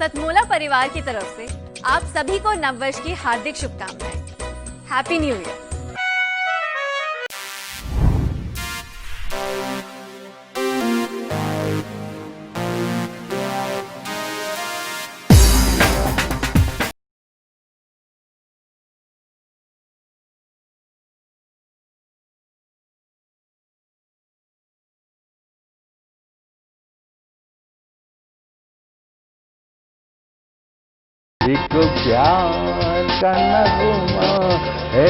सतमोला परिवार की तरफ से आप सभी को नववर्ष की हार्दिक शुभकामनाएं। Happy new year. एक प्यार का नगमा है,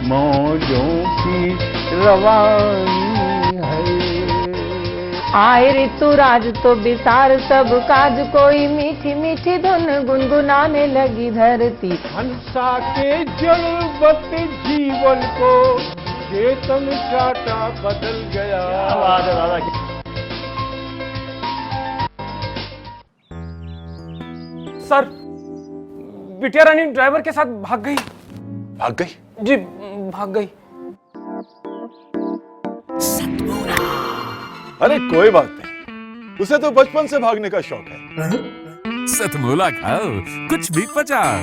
मौजों की रवानी है। आए ऋतुराज तो बिसार सब काज, कोई मीठी मीठी धुन गुनगुनाने लगी धरती। हंसा के जड़वत जीवन को चेतन चाटा बदल गया। आवाज है दादा की। सर, बिटिया रानी ड्राइवर के साथ भाग गई। भाग गई? जी, भाग गई। अरे कोई बात नहीं, उसे तो बचपन से भागने का शौक है। सतमोला खाओ, कुछ भी पचाओ।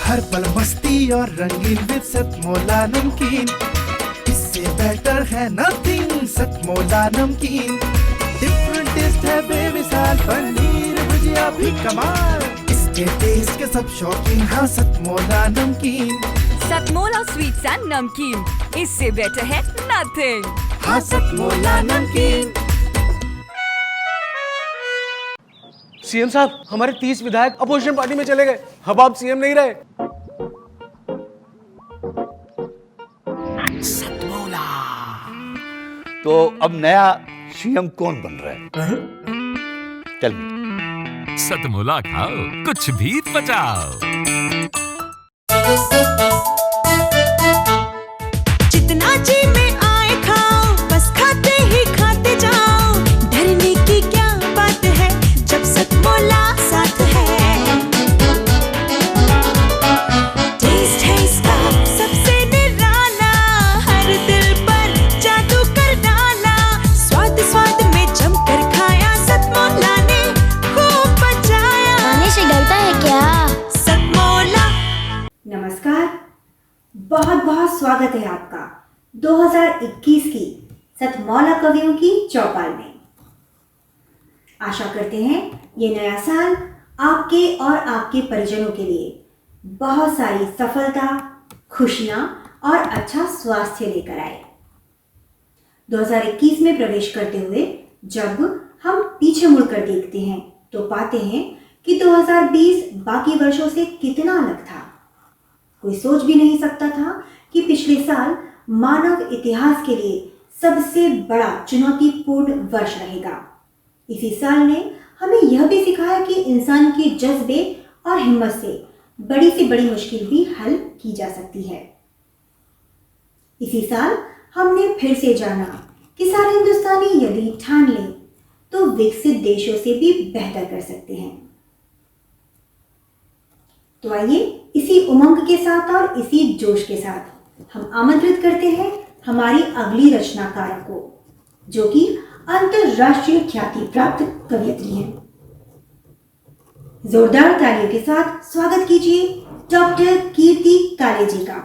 हर पल मस्ती और रंगीन विद सतमोला नमकीन, इससे बेटर है नथिंग। सतमोला नमकीन डिफरेंट टेस्ट है बेमिसाल, पनीर भुजिया भी कमाल, इसके टेस्ट के सब शौकीन। हाँ सतमोला नमकीन, सतमोला स्वीट्स एंड नमकीन, इससे बेटर है नथिंग। हाँ सतमोला नमकीन। सीएम साहब, हमारे 30 विधायक अपोजिशन पार्टी में चले गए। अब आप सीएम नहीं रहे। तो अब नया सीएम कौन बन रहा है? Tell me. सतमोला खाओ, कुछ भी पचाओ। जितना जी में आए खाओ, बस खाते ही खाते जाओ। डरने की क्या बात है जब सतमोला साथ है। टेस्ट है इसका सबसे निराला, हर दिल पर जादू कर डाला। स्वाद स्वाद में जमकर खाया, सतमोला ने खूब बचाया। खाने से डरता है क्या? सतमोला। नमस्कार, बहुत बहुत स्वागत है आपका 2021 की सतमोला कवियों की चौपाल में। आशा करते हैं ये नया साल आपके और आपके परिजनों के लिए बहुत सारी सफलता, खुशियां और अच्छा स्वास्थ्य लेकर आए। 2021 में प्रवेश करते हुए जब हम पीछे मुड़कर देखते हैं तो पाते हैं कि 2020 बाकी वर्षों से कितना अलग था। कोई सोच भी नहीं सकता था कि पिछले साल मानव इतिहास के लिए सबसे बड़ा चुनौतीपूर्ण वर्ष रहेगा। इसी साल ने हमें यह भी सिखाया कि इंसान के जज्बे और हिम्मत से बड़ी मुश्किल भी हल की जा सकती है। इसी साल हमने फिर से जाना कि सारे हिंदुस्तानी यदि ठान लें तो विकसित देशों से भी बेहतर कर सकते हैं। तो आइए इसी उमंग के साथ और इसी जोश के साथ हम आमंत्रित करते हैं हमारी अगली रचनाकार को, जो कि अंतरराष्ट्रीय ख्याति प्राप्त कवयित्री हैं। जोरदार तालियों के साथ स्वागत कीजिए डॉक्टर कीर्ति काले जी का।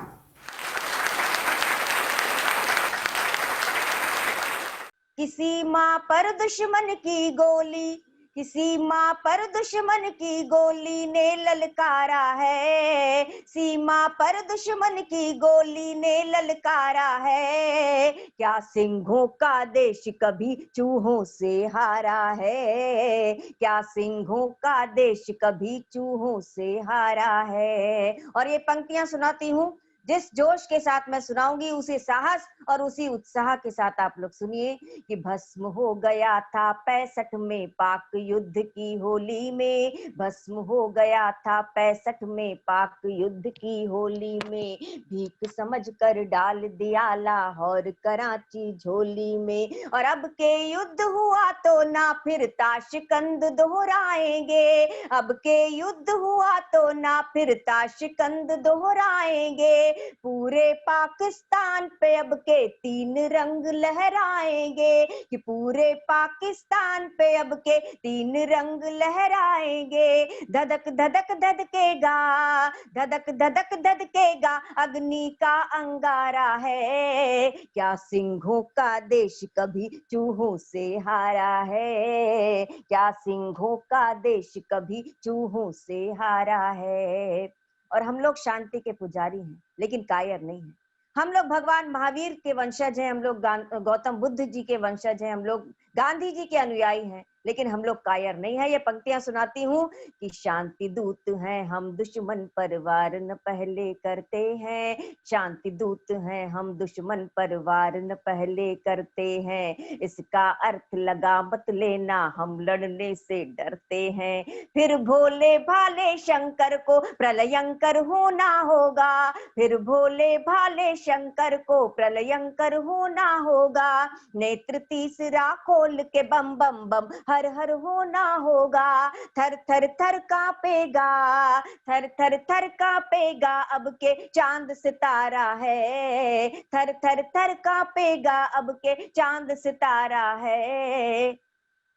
किसी माँ पर दुश्मन की गोली, किसी माँ पर दुश्मन की गोली ने ललकारा है। सीमा पर दुश्मन की गोली ने ललकारा है। क्या सिंहों का देश कभी चूहों से हारा है? क्या सिंहों का देश कभी चूहों से हारा है? और ये पंक्तियां सुनाती हूँ, जिस जोश के साथ मैं सुनाऊंगी उसी साहस और उसी उत्साह के साथ आप लोग सुनिए कि भस्म हो गया था 65 में पाक युद्ध की होली में। भस्म हो गया था 65 में पाक युद्ध की होली में। भीख समझकर डाल दिया लाहौर कराची झोली में। और अब के युद्ध हुआ तो ना फिर ताशकंद दोहराएंगे। अब के युद्ध हुआ तो ना फिर ताशकंद दोहराएंगे। पूरे पाकिस्तान पे अब के 3 रंग लहराएंगे, कि पूरे पाकिस्तान पे अब के 3 रंग लहराएंगे। धधक धधक धधकेगा, धधक धधक धधकेगा, अग्नि का अंगारा है। क्या सिंहों का देश कभी चूहों से हारा है? क्या सिंहों का देश कभी चूहों से हारा है? और हम लोग शांति के पुजारी हैं, लेकिन कायर नहीं हैं। हम लोग भगवान महावीर के वंशज हैं, हम लोग गौतम बुद्ध जी के वंशज हैं, हम लोग गांधी जी के अनुयायी हैं, लेकिन हम लोग कायर नहीं है। ये पंक्तियां सुनाती हूँ कि शांति दूत हैं हम, दुश्मन पर वार न पहले करते हैं। शांति दूत हैं हम, दुश्मन पर वार न पहले करते हैं। इसका अर्थ लगा मत लेना, हम लड़ने से डरते हैं। फिर भोले भाले शंकर को प्रलयंकर होना होगा, फिर भोले भाले शंकर को प्रलयंकर होना होगा। नेत्र तीसरा खोल के बम बम बम हर हर होना होगा। थर थर थर कांपेगा, थर थर थर कांपेगा, अब के चांद सितारा है। थर थर थर कांपेगा, अब के चांद सितारा है।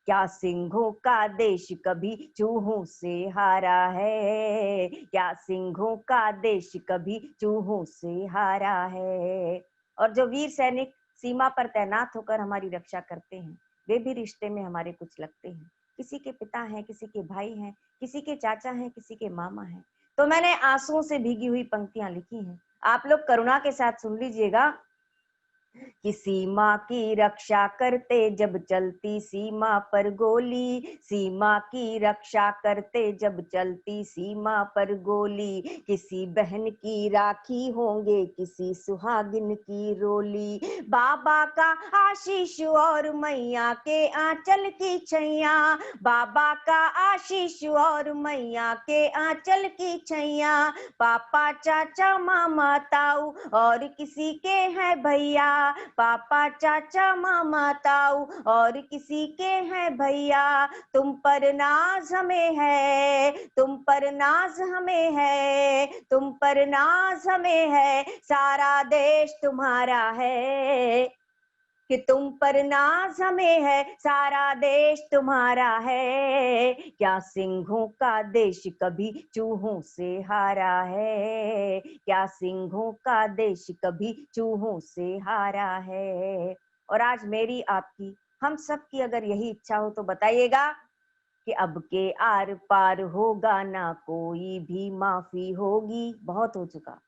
क्या सिंहों का देश कभी चूहों से हारा है? क्या सिंहों का देश कभी चूहों से हारा है? और जो वीर सैनिक सीमा पर तैनात होकर हमारी रक्षा करते हैं, वे भी रिश्ते में हमारे कुछ लगते हैं। किसी के पिता हैं, किसी के भाई हैं, किसी के चाचा हैं, किसी के मामा हैं। तो मैंने आंसुओं से भीगी हुई पंक्तियां लिखी हैं, आप लोग करुणा के साथ सुन लीजिएगा। कि सीमा की रक्षा करते जब चलती सीमा पर गोली, सीमा की रक्षा करते जब चलती सीमा पर गोली। किसी बहन की राखी होंगे, किसी सुहागिन की रोली। बाबा का आशीष और मैया के आंचल की छैया, बाबा का आशीष और मैया के आंचल की छैया। पापा चाचा मामा ताऊ और किसी के हैं भैया, पापा चाचा मामा ताऊ और किसी के हैं भैया। तुम पर नाज हमें है, तुम पर नाज हमें है, तुम पर नाज हमें है, सारा देश तुम्हारा है। कि तुम पर नाज हमें है, सारा देश तुम्हारा है। क्या सिंहों का देश कभी चूहों से हारा है? क्या सिंहों का देश कभी चूहों से हारा है? और आज मेरी आपकी हम सब की अगर यही इच्छा हो तो बताइएगा कि अब के आर पार होगा ना कोई भी माफी होगी। बहुत हो चुका,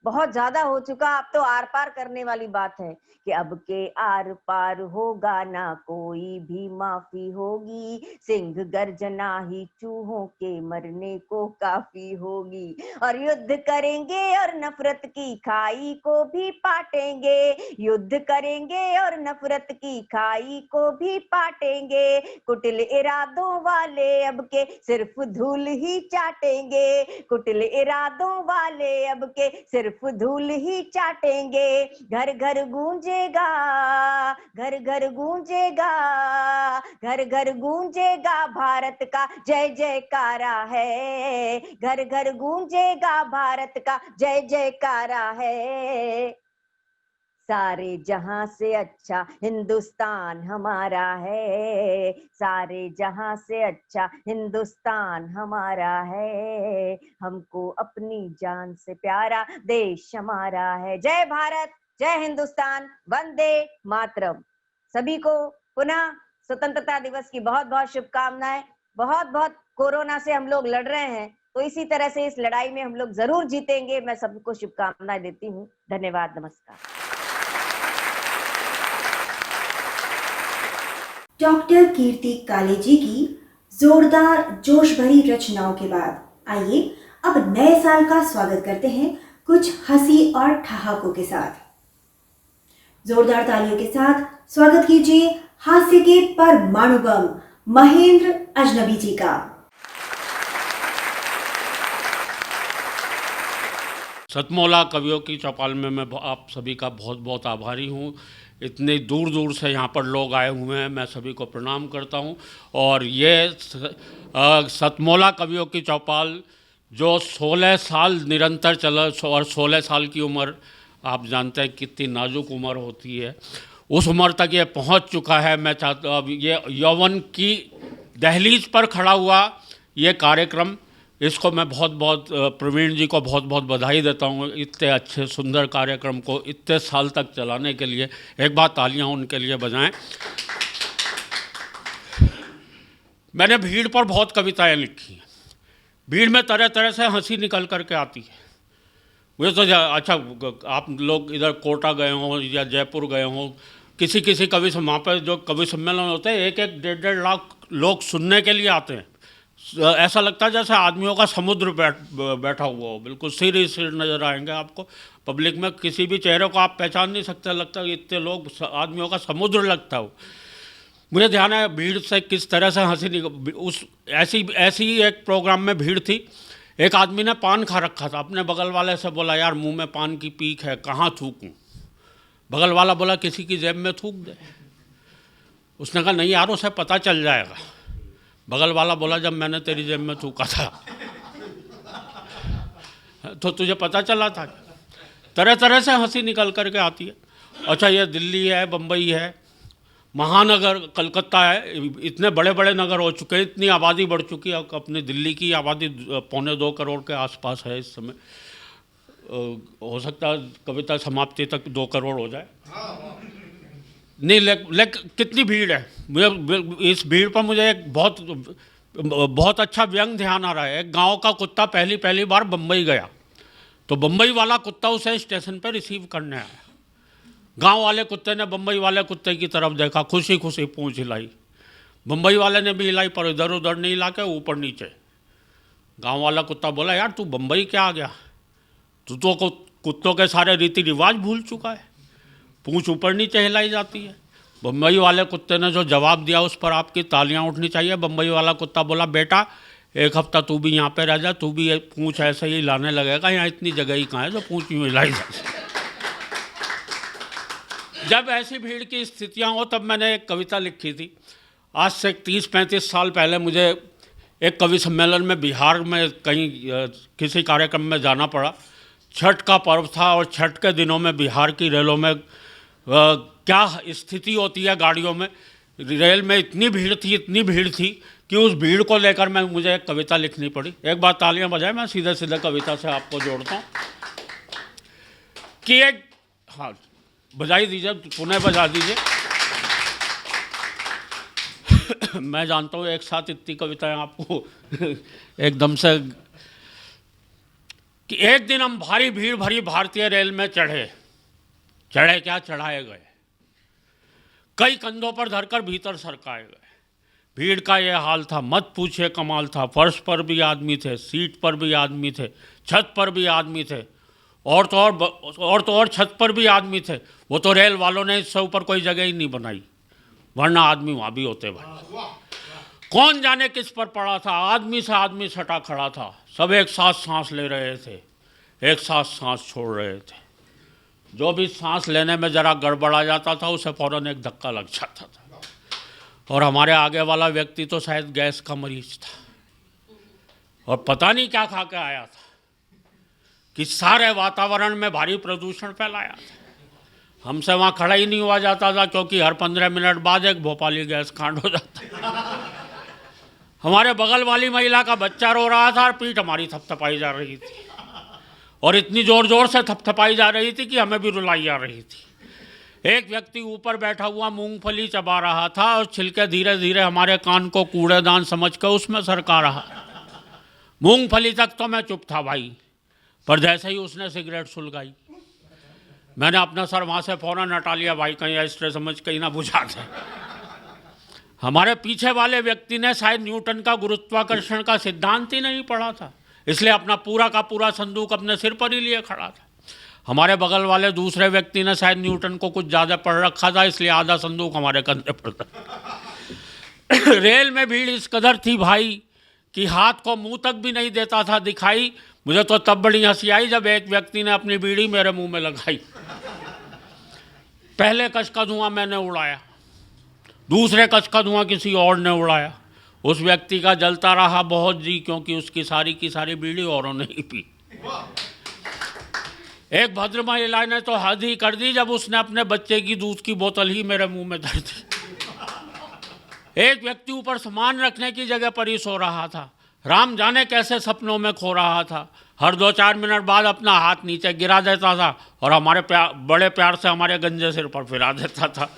बहुत ज्यादा हो चुका, अब तो आर पार करने वाली बात है कि अब के आर पार होगा ना कोई भी माफी होगी। सिंह गर्जना ही चूहों के मरने को काफी होगी। और युद्ध करेंगे और नफरत की खाई को भी पाटेंगे, युद्ध करेंगे और नफरत की खाई को भी पाटेंगे। कुटिल इरादों वाले अब के सिर्फ धूल ही चाटेंगे, कुटिल इरादों वाले अब के सिर्फ धूल ही चाटेंगे। घर घर गूंजेगा, घर घर गूंजेगा, घर घर गूंजेगा भारत का जय जयकारा है। घर घर गूंजेगा भारत का जय जयकारा है। सारे जहां से अच्छा हिंदुस्तान हमारा है, सारे जहां से अच्छा हिंदुस्तान हमारा है। हमको अपनी जान से प्यारा देश हमारा है। जय भारत, जय हिंदुस्तान, वंदे मातरम। सभी को पुनः स्वतंत्रता दिवस की बहुत बहुत शुभकामनाएं। बहुत बहुत कोरोना से हम लोग लड़ रहे हैं, तो इसी तरह से इस लड़ाई में हम लोग जरूर जीतेंगे। मैं सबको शुभकामनाएं देती हूँ। धन्यवाद, नमस्कार। डॉक्टर कीर्ति काले जी की जोरदार जोश भरी रचनाओं के बाद आइए अब नए साल का स्वागत करते हैं कुछ हंसी और ठहाकों के साथ। जोरदार तालियों के साथ स्वागत कीजिए हास्य के परमाणु बम महेंद्र अजनबी जी का। सतमौला कवियों की चौपाल में मैं आप सभी का बहुत बहुत आभारी हूँ। इतने दूर दूर से यहाँ पर लोग आए हुए हैं, मैं सभी को प्रणाम करता हूँ। और ये सतमौला कवियों की चौपाल जो 16 साल निरंतर चला, और 16 साल की उम्र आप जानते हैं कितनी नाजुक उम्र होती है, उस उम्र तक ये पहुंच चुका है। मैं चाहता हूँ अब ये यौवन की दहलीज पर खड़ा हुआ ये कार्यक्रम, इसको मैं बहुत बहुत प्रवीण जी को बहुत बहुत बधाई देता हूँ इतने अच्छे सुंदर कार्यक्रम को इतने साल तक चलाने के लिए। एक बार तालियां उनके लिए बजाएं। मैंने भीड़ पर बहुत कविताएं लिखी हैं। भीड़ में तरह तरह से हंसी निकल कर के आती है। मुझे तो अच्छा, आप लोग इधर कोटा गए हों या जयपुर गए हों, किसी किसी कवि वहाँ पर जो कवि सम्मेलन होते हैं 1-1, 1.5 लाख लोग सुनने के लिए आते हैं। ऐसा लगता है जैसे आदमियों का समुद्र बैठा हुआ हो, बिल्कुल सिर ही सिर नज़र आएंगे आपको पब्लिक में। किसी भी चेहरे को आप पहचान नहीं सकते, लगता है इतने लोग, आदमियों का समुद्र लगता हो। मुझे ध्यान है भीड़ से किस तरह से हंसी उस ऐसी एक प्रोग्राम में भीड़ थी। एक आदमी ने पान खा रखा था, अपने बगल वाले से बोला यार मुंह में पान की पीक है, कहाँ थूकूं? बगल वाला बोला किसी की जेब में थूक दे। उसने कहा नहीं यार उसे पता चल जाएगा। बगल वाला बोला जब मैंने तेरी जेब में थूका था तो तुझे पता चला था। तरह तरह से हंसी निकल करके आती है। अच्छा, ये दिल्ली है, बम्बई है, महानगर कलकत्ता है, इतने बड़े बड़े नगर हो चुके हैं, इतनी आबादी बढ़ चुकी है। अपनी दिल्ली की आबादी 2.25 करोड़ के आसपास है इस समय। हो सकता है कविता समाप्ति तक 2 करोड़ हो जाए। नहीं लेकिन कितनी भीड़ है। मुझे इस भीड़ पर मुझे एक बहुत अच्छा व्यंग ध्यान आ रहा है। एक गांव का कुत्ता पहली बार बम्बई गया, तो बम्बई वाला कुत्ता उसे स्टेशन पर रिसीव करने आया। गांव वाले कुत्ते ने बम्बई वाले कुत्ते की तरफ देखा, खुशी खुशी पूंछ हिलाई। बम्बई वाले ने भी हिलाई, पर इधर उधर नहीं हिला के ऊपर नीचे। गांव वाला कुत्ता बोला यार तू बम्बई क्या आ गया, तू तो कुत्तों के सारे रीति रिवाज भूल चुका है, पूंछ ऊपर नीचे हिलाई जाती है। बम्बई वाले कुत्ते ने जो जवाब दिया उस पर आपकी तालियां उठनी चाहिए। बम्बई वाला कुत्ता बोला बेटा 1 हफ्ता तू भी यहाँ पे रह जा, तू भी पूंछ ऐसे ही हिलाने लगेगा, यहाँ इतनी जगह ही कहाँ है जो पूंछ यूँ हिलाई जाए। जब ऐसी भीड़ की स्थितियाँ हो तब मैंने एक कविता लिखी थी। आज से 30-35 साल पहले मुझे एक कवि सम्मेलन में बिहार में कहीं किसी कार्यक्रम में जाना पड़ा। छठ का पर्व था और छठ के दिनों में बिहार की रेलों में क्या स्थिति होती है गाड़ियों में। रेल में इतनी भीड़ थी कि उस भीड़ को लेकर मुझे एक कविता लिखनी पड़ी। एक बार तालियां बजाएं, मैं सीधे कविता से आपको जोड़ता हूँ कि एक, हाँ बजाई दीजिए, पुनः बजा दीजिए। मैं जानता हूँ एक साथ इतनी कविताएं आपको एकदम से। कि एक दिन हम भारी भीड़ भरी भारतीय रेल में चढ़े क्या चढ़ाए गए, कई कंधों पर धरकर भीतर सरकाए गए। भीड़ का ये हाल था, मत पूछिए कमाल था। फर्श पर भी आदमी थे, सीट पर भी आदमी थे, छत पर भी आदमी थे, और तो और छत पर भी आदमी थे। वो तो रेल वालों ने इससे ऊपर कोई जगह ही नहीं बनाई, वरना आदमी वहाँ भी होते भाई। कौन जाने किस पर पड़ा था, आदमी से आदमी सटा खड़ा था। सब एक साथ सांस ले रहे थे, एक साथ सांस छोड़ रहे थे। जो भी सांस लेने में ज़रा गड़बड़ा जाता था उसे फ़ौरन एक धक्का लग जाता था। और हमारे आगे वाला व्यक्ति तो शायद गैस का मरीज था और पता नहीं क्या खा के आया था कि सारे वातावरण में भारी प्रदूषण फैलाया था। हमसे वहाँ खड़ा ही नहीं हुआ जाता था क्योंकि हर 15 मिनट बाद एक भोपाली गैस कांड हो जाता। हमारे बगल वाली महिला का बच्चा रो रहा था और पीठ हमारी थपथपाई जा रही थी, और इतनी जोर जोर से थपथपाई जा रही थी कि हमें भी रुलाई आ रही थी। एक व्यक्ति ऊपर बैठा हुआ मूंगफली चबा रहा था और छिलके धीरे धीरे हमारे कान को कूड़ेदान समझकर उसमें सरका रहा। मूंगफली तक तो मैं चुप था भाई, पर जैसे ही उसने सिगरेट सुलगाई मैंने अपना सर वहाँ से फ़ौरन हटा लिया। भाई कहीं एक्स्ट्रा समझ कहीं ना बुझा दे। हमारे पीछे वाले व्यक्ति ने शायद न्यूटन का गुरुत्वाकर्षण का सिद्धांत ही नहीं पढ़ा था, इसलिए अपना पूरा का पूरा संदूक अपने सिर पर ही लिए खड़ा था। हमारे बगल वाले दूसरे व्यक्ति ने शायद न्यूटन को कुछ ज़्यादा पढ़ रखा था, इसलिए आधा संदूक हमारे कंधे पर था। रेल में भीड़ इस कदर थी भाई कि हाथ को मुंह तक भी नहीं देता था दिखाई। मुझे तो तब बड़ी हंसी आई जब एक व्यक्ति ने अपनी बीड़ी मेरे मुंह में लगाई। पहले कश का धुआं मैंने उड़ाया, दूसरे कश का धुआं किसी और ने उड़ाया, उस व्यक्ति का जलता रहा बहुत जी, क्योंकि उसकी सारी की सारी बीड़ी औरों ने ही पी। एक भद्र महिला ने तो हद ही कर दी जब उसने अपने बच्चे की दूध की बोतल ही मेरे मुंह में धर दी। एक व्यक्ति ऊपर सामान रखने की जगह पर ही सो रहा था, राम जाने कैसे सपनों में खो रहा था। हर 2-4 मिनट बाद अपना हाथ नीचे गिरा देता था और हमारे बड़े प्यार से हमारे गंजे सिर पर फिरा देता था।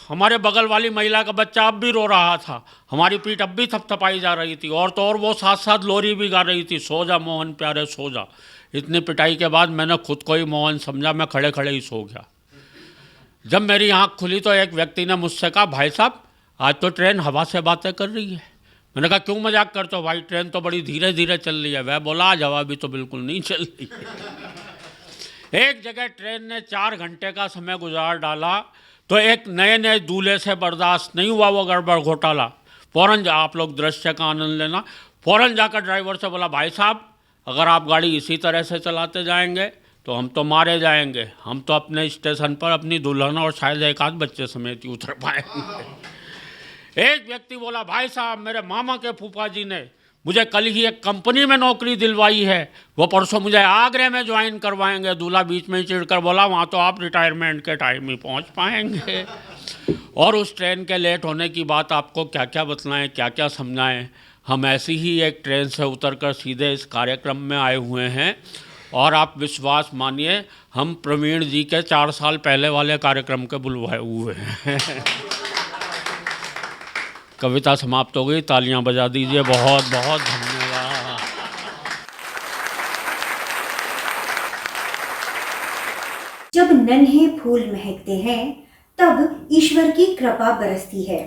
हमारे बगल वाली महिला का बच्चा अब भी रो रहा था, हमारी पीठ अब भी थपथपाई जा रही थी, और तो और वो साथ साथ लोरी भी गा रही थी, सो जा मोहन प्यारे सो जा। इतनी पिटाई के बाद मैंने खुद को ही मोहन समझा, मैं खड़े खड़े ही सो गया। जब मेरी आँख खुली तो एक व्यक्ति ने मुझसे कहा, भाई साहब आज तो ट्रेन हवा से बातें कर रही है। मैंने कहा क्यों मजाक करते हो भाई, ट्रेन तो बड़ी धीरे धीरे चल रही है। वह बोला आज हवा भी तो बिल्कुल नहीं चल रही। एक जगह ट्रेन ने 4 घंटे का समय गुजार डाला तो एक नए नए दूल्हे से बर्दाश्त नहीं हुआ वो गड़बड़ घोटाला। फ़ौरन आप लोग दृश्य का आनंद लेना, फ़ौरन जाकर ड्राइवर से बोला, भाई साहब अगर आप गाड़ी इसी तरह से चलाते जाएंगे तो हम तो मारे जाएंगे, हम तो अपने स्टेशन पर अपनी दुल्हन और शायद एक आध बच्चे समेत ही उतर पाएंगे। एक व्यक्ति बोला, भाई साहब मेरे मामा के फूफा जी ने मुझे कल ही एक कंपनी में नौकरी दिलवाई है, वो परसों मुझे आगरे में ज्वाइन करवाएंगे। दूल्हा बीच में ही चिढ़कर बोला, वहाँ तो आप रिटायरमेंट के टाइम ही पहुँच पाएंगे। और उस ट्रेन के लेट होने की बात आपको क्या क्या बतलाएं, क्या क्या समझाएं। हम ऐसी ही एक ट्रेन से उतरकर सीधे इस कार्यक्रम में आए हुए हैं, और आप विश्वास मानिए हम प्रवीण जी के 4 साल पहले वाले कार्यक्रम के बुलवाए हुए हैं। कविता समाप्त हो गई, तालियां बजा दीजिए। बहुत बहुत धन्यवाद। जब नन्हे फूल महकते हैं तब ईश्वर की कृपा बरसती है।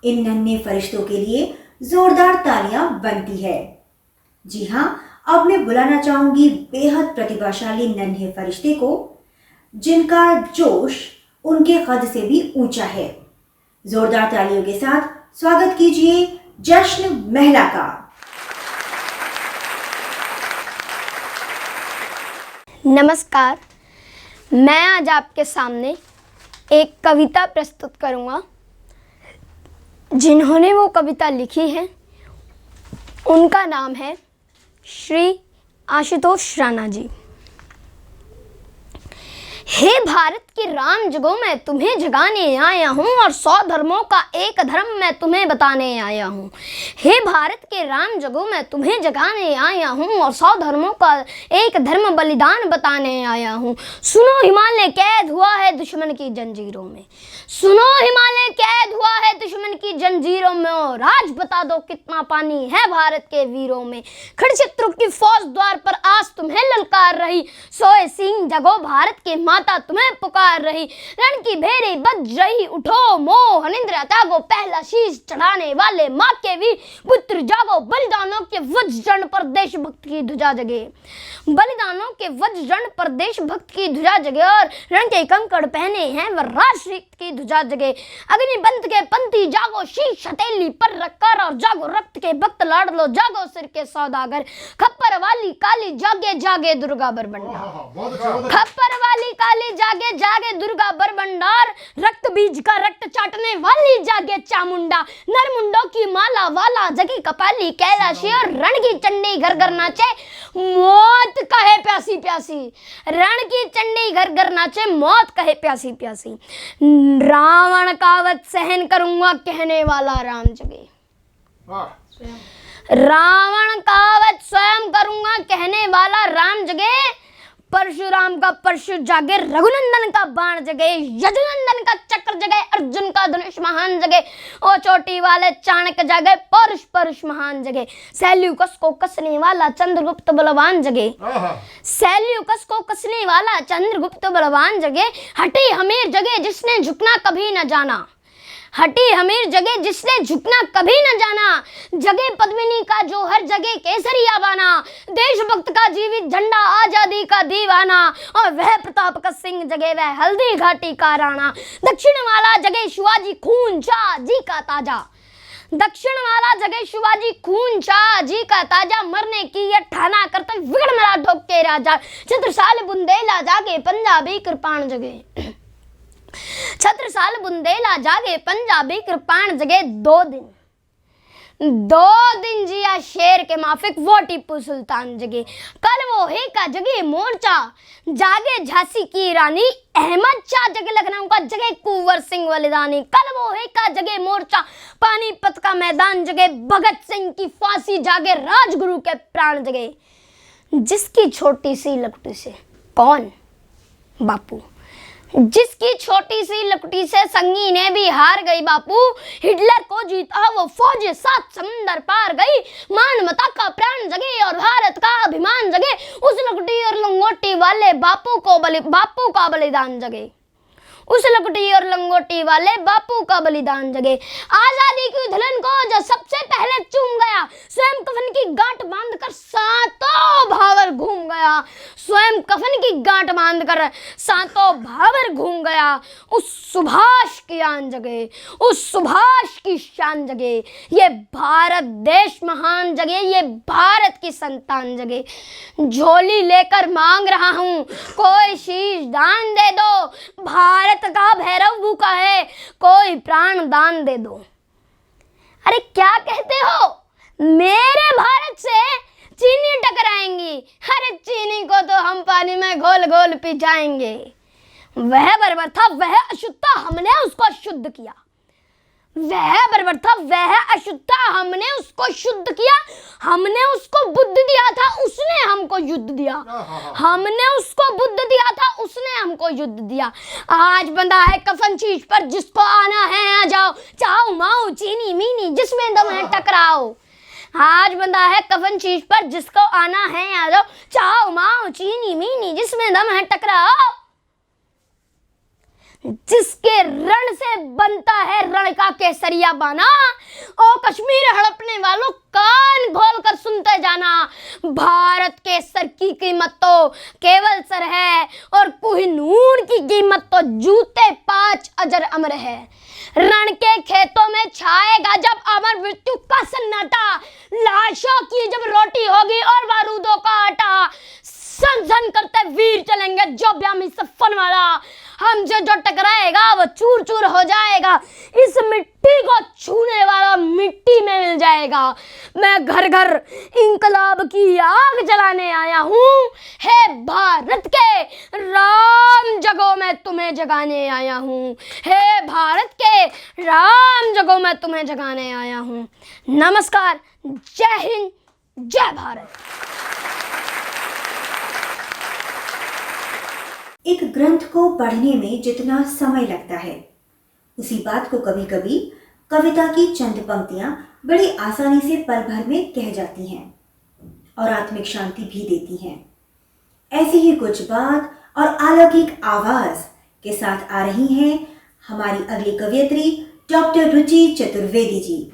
इन नन्हे फरिश्तों के लिए जोरदार तालियां बनती है। जी हाँ, अब मैं बुलाना चाहूंगी बेहद प्रतिभाशाली नन्हे फरिश्ते को, जिनका जोश उनके कद से भी ऊंचा है। जोरदार तालियों के साथ स्वागत कीजिए जश्न महिला का। नमस्कार, मैं आज आपके सामने एक कविता प्रस्तुत करूंगा। जिन्होंने वो कविता लिखी है उनका नाम है श्री आशुतोष राणा जी। हे भारत की राम जगो मैं तुम्हें जगाने आया हूँ और 100 धर्मों का एक धर्म मैं तुम्हें बताने आया हूँ। हे भारत के राम जगो मैं तुम्हें जगाने आया हूँ और 100 धर्मों का एक धर्म बलिदान बताने आया हूँ। सुनो हिमालय कैद हुआ है दुश्मन की जंजीरों में, सुनो हिमालय कैद हुआ है दुश्मन की जंजीरों में, और आज बता दो कितना पानी है भारत के वीरों में। खड़शत्रु की फौज द्वार पर आज तुम्हें ललकार रही, सोए सिंह जगो भारत के माता तुम्हें पुकार रही। रण की भेरी बज रही, उठो मोह निंद्रा त्यागो, पहला शीश चढ़ाने वाले माँ के वीर पुत्र जागो। बलिदानों के वज्रजन पर देशभक्त की ध्वजा जगे, बलिदानों के वज्रजन पर देशभक्त की ध्वजा जगे, और रण के कंकड़ पहने हैं वह राष्ट्र की ध्वजा जगे। अग्निबंध के पंथी जागो, शीश हथेली पर रखकर, और जागो रक्त के भक्त लाड़ लो, जागो सिर के सौदागर। खप्पर वाली काली जागे जागे दुर्गा बरबंडा, खप्पर वाली काली जागे जागे दुर्गा बरबंडार। रक्त बीज का रक्त चाटने वाली जागे चामुंडा, नरमुंडों की माला वाला जगी कपाली कैलाशी, और रण की चंडी घर घर नाचे मौत कहे प्यासी प्यासी, रण की चंडी घर घर नाचे मौत कहे प्यासी प्यासी। रावण का वध सहन करूंगा कहने वाला राम जगे, रावण का वध स्वयं करूंगा कहने वाला राम जगे। परशुराम का परशु जागे, रघुनंदन का बाण जगे, यजुनंदन का चक्र जगे, अर्जुन का धनुष महान जगे, ओ चोटी वाले चाणक्य जगे, परुष परुष महान जगे। सैल्यूकस को कसने वाला चंद्रगुप्त बलवान जगे, सैल्यूकस को कसने वाला चंद्रगुप्त बलवान जगे। हटी हमीर जगे जिसने झुकना कभी न जाना, हटी हमीर जगे जिसने झुकना कभी न जाना। जगे पद्मिनी का जो हर जगह केसरिया बाना, देशभक्त का जीवित झंडा आजादी का दीवाना, और वह प्रताप का सिंह जगे वह हल्दी घाटी का राणा। दक्षिण वाला जगे शिवाजी खून शाह जी का ताजा, दक्षिण वाला जगे शिवाजी खून शाह जी का ताजा। मरने की यह ठाना करते विगड़ मराठों के राजा, छत्रसाल बुंदेला जागे पंजाबी कृपाण जगे। छत्रसाल बुंदेला जागे, पंजाबी कृपाण जगे 2 दिन। 2 दिन जिया शेर के माफिक वो टीपू सुल्तान जगे। कल वो ही का जगे मोर्चा, जागे झांसी की रानी, अहमद शाह जगे लखनऊ का, जगे कुंवर सिंह बलिदानी। कल वो ही का जगे मोर्चा, पानीपत का मैदान जगे, भगत सिंह की फांसी जागे, राजगुरु के प्राण जगे। जिसकी छोटी सी लकुटी से, कौन? बापू। जिसकी छोटी सी लकुटी से संगी ने भी हार गई बापू, हिटलर को जीता वो फौज 7 समंदर पार गई। मानवता का प्राण जगे और भारत का अभिमान जगे, उस लकुटी और लंगोटी वाले बापू का बलिदान जगे। उस लकुटी और लंगोटी वाले बापू का बलिदान जगे। आजादी की दुल्हन को जो सबसे पहले चूम गया, स्वयं कफन की गांठ बांधकर सातों भावर घूम गया। स्वयं कफन की गांठ बांधकर सातों भावर घूम गया। उस सुभाष की आन जगे, उस सुभाष की शान जगे। ये भारत देश महान जगे, ये भारत की संतान जगे। झोली लेकर मांग रहा हूँ, कोई शीश दान दे दो। भारत का भैरव भूखा है, कोई प्राण दान दे दो। अरे क्या कहते हो? मेरे भारत से चीनी टकराएंगी। अरे चीनी को तो हम पानी में घोल घोल पी जाएंगे। वह बर्बर था, वह अशुद्ध था, हमने उसको शुद्ध किया। वह बर्बर था, वह अशुद्ध था, हमने उसको शुद्ध किया। हमने उसको बुद्ध दिया था, उसने हमको युद्ध दिया। हमने उसको बुद्ध दिया था, उसने हमको युद्ध दिया। आज बंधा है कफन शीश पर, जिसको आना है आ जाओ। चाओ माओ चीनी मीनी, जिसमें दम है टकराओ। आज बंधा है कफन शीश पर, जिसको आना है आ जाओ। चाओ माओ चीनी मीनी, जिसमें दम है टकराओ। जिसके रण से बनता है रण का केसरिया बाना, ओ कश्मीर हड़पने वालों कान खोल कर सुनते जाना। भारत के सर की कीमत तो केवल सर है, और कोहिनूर की कीमत तो जूते 5 अजर अमर है। रण के खेतों में छाएगा जब अमर मृत्यु का सन्नाटा, लाशों की जब रोटी होगी और बारूदों का आटा। सन सन करते वीर चलेंगे जो ब्यामी सफन वाला, हमसे जो टकराएगा वो चूर चूर हो जाएगा। इस मिट्टी को छूने वाला मिट्टी में मिल जाएगा। मैं घर घर इंकलाब की आग जलाने आया हूँ। हे भारत के राम जगो मैं तुम्हें जगाने आया हूँ। हे भारत के राम जगो मैं तुम्हें जगाने आया हूँ। नमस्कार, जय हिंद, जय भारत। एक ग्रंथ को पढ़ने में जितना समय लगता है, उसी बात को कभी कभी कविता की चंद पंक्तियां बड़ी आसानी से पल भर में कह जाती हैं और आत्मिक शांति भी देती हैं। ऐसी ही कुछ बात और अलौकिक आवाज के साथ आ रही हैं हमारी अगली कवयित्री डॉक्टर रुचि चतुर्वेदी जी।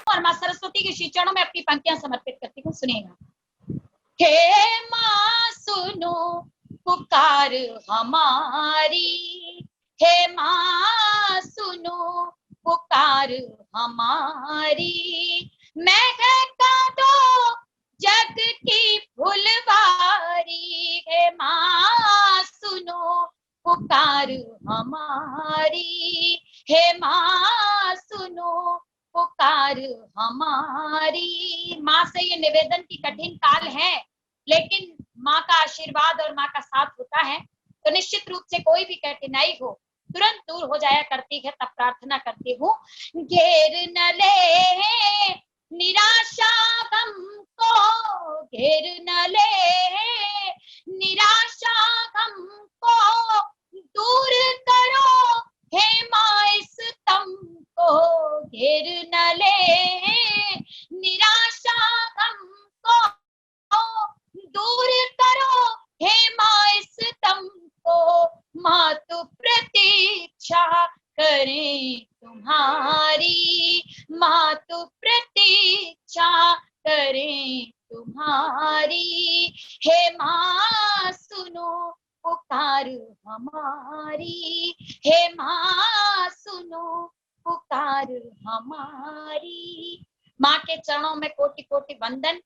और मां सरस्वती के श्री चरणों में अपनी पंक्तियां समर्पित करती हूँ, सुनिएगा। हे माँ सुनो पुकार हमारी, हे माँ सुनो पुकार हमारी। महका दो जग की फुलवारी, हे माँ सुनो पुकार हमारी, हे माँ सुनो पुकार हमारी। माँ से ये निवेदन की कठिन काल है, लेकिन माँ का आशीर्वाद और माँ का साथ होता है तो निश्चित रूप से कोई भी कठिनाई हो तुरंत दूर हो जाया करती है। तब प्रार्थना करती हूँ, घेर न ले निराशा गम को, घेर न ले निराशा गम को, दूर करो हे माँ इस तम को, घेर न ले निराशा गम को, दूर करो हे माँ इस तम को। माँ तू प्रतीक्षा करें तुम्हारी, माँ तू प्रतीक्षा करें तुम्हारी। हे माँ सुनो पुकार हमारी, हे माँ सुनो पुकार हमारी। माँ के चरणों में कोटि कोटि वंदन।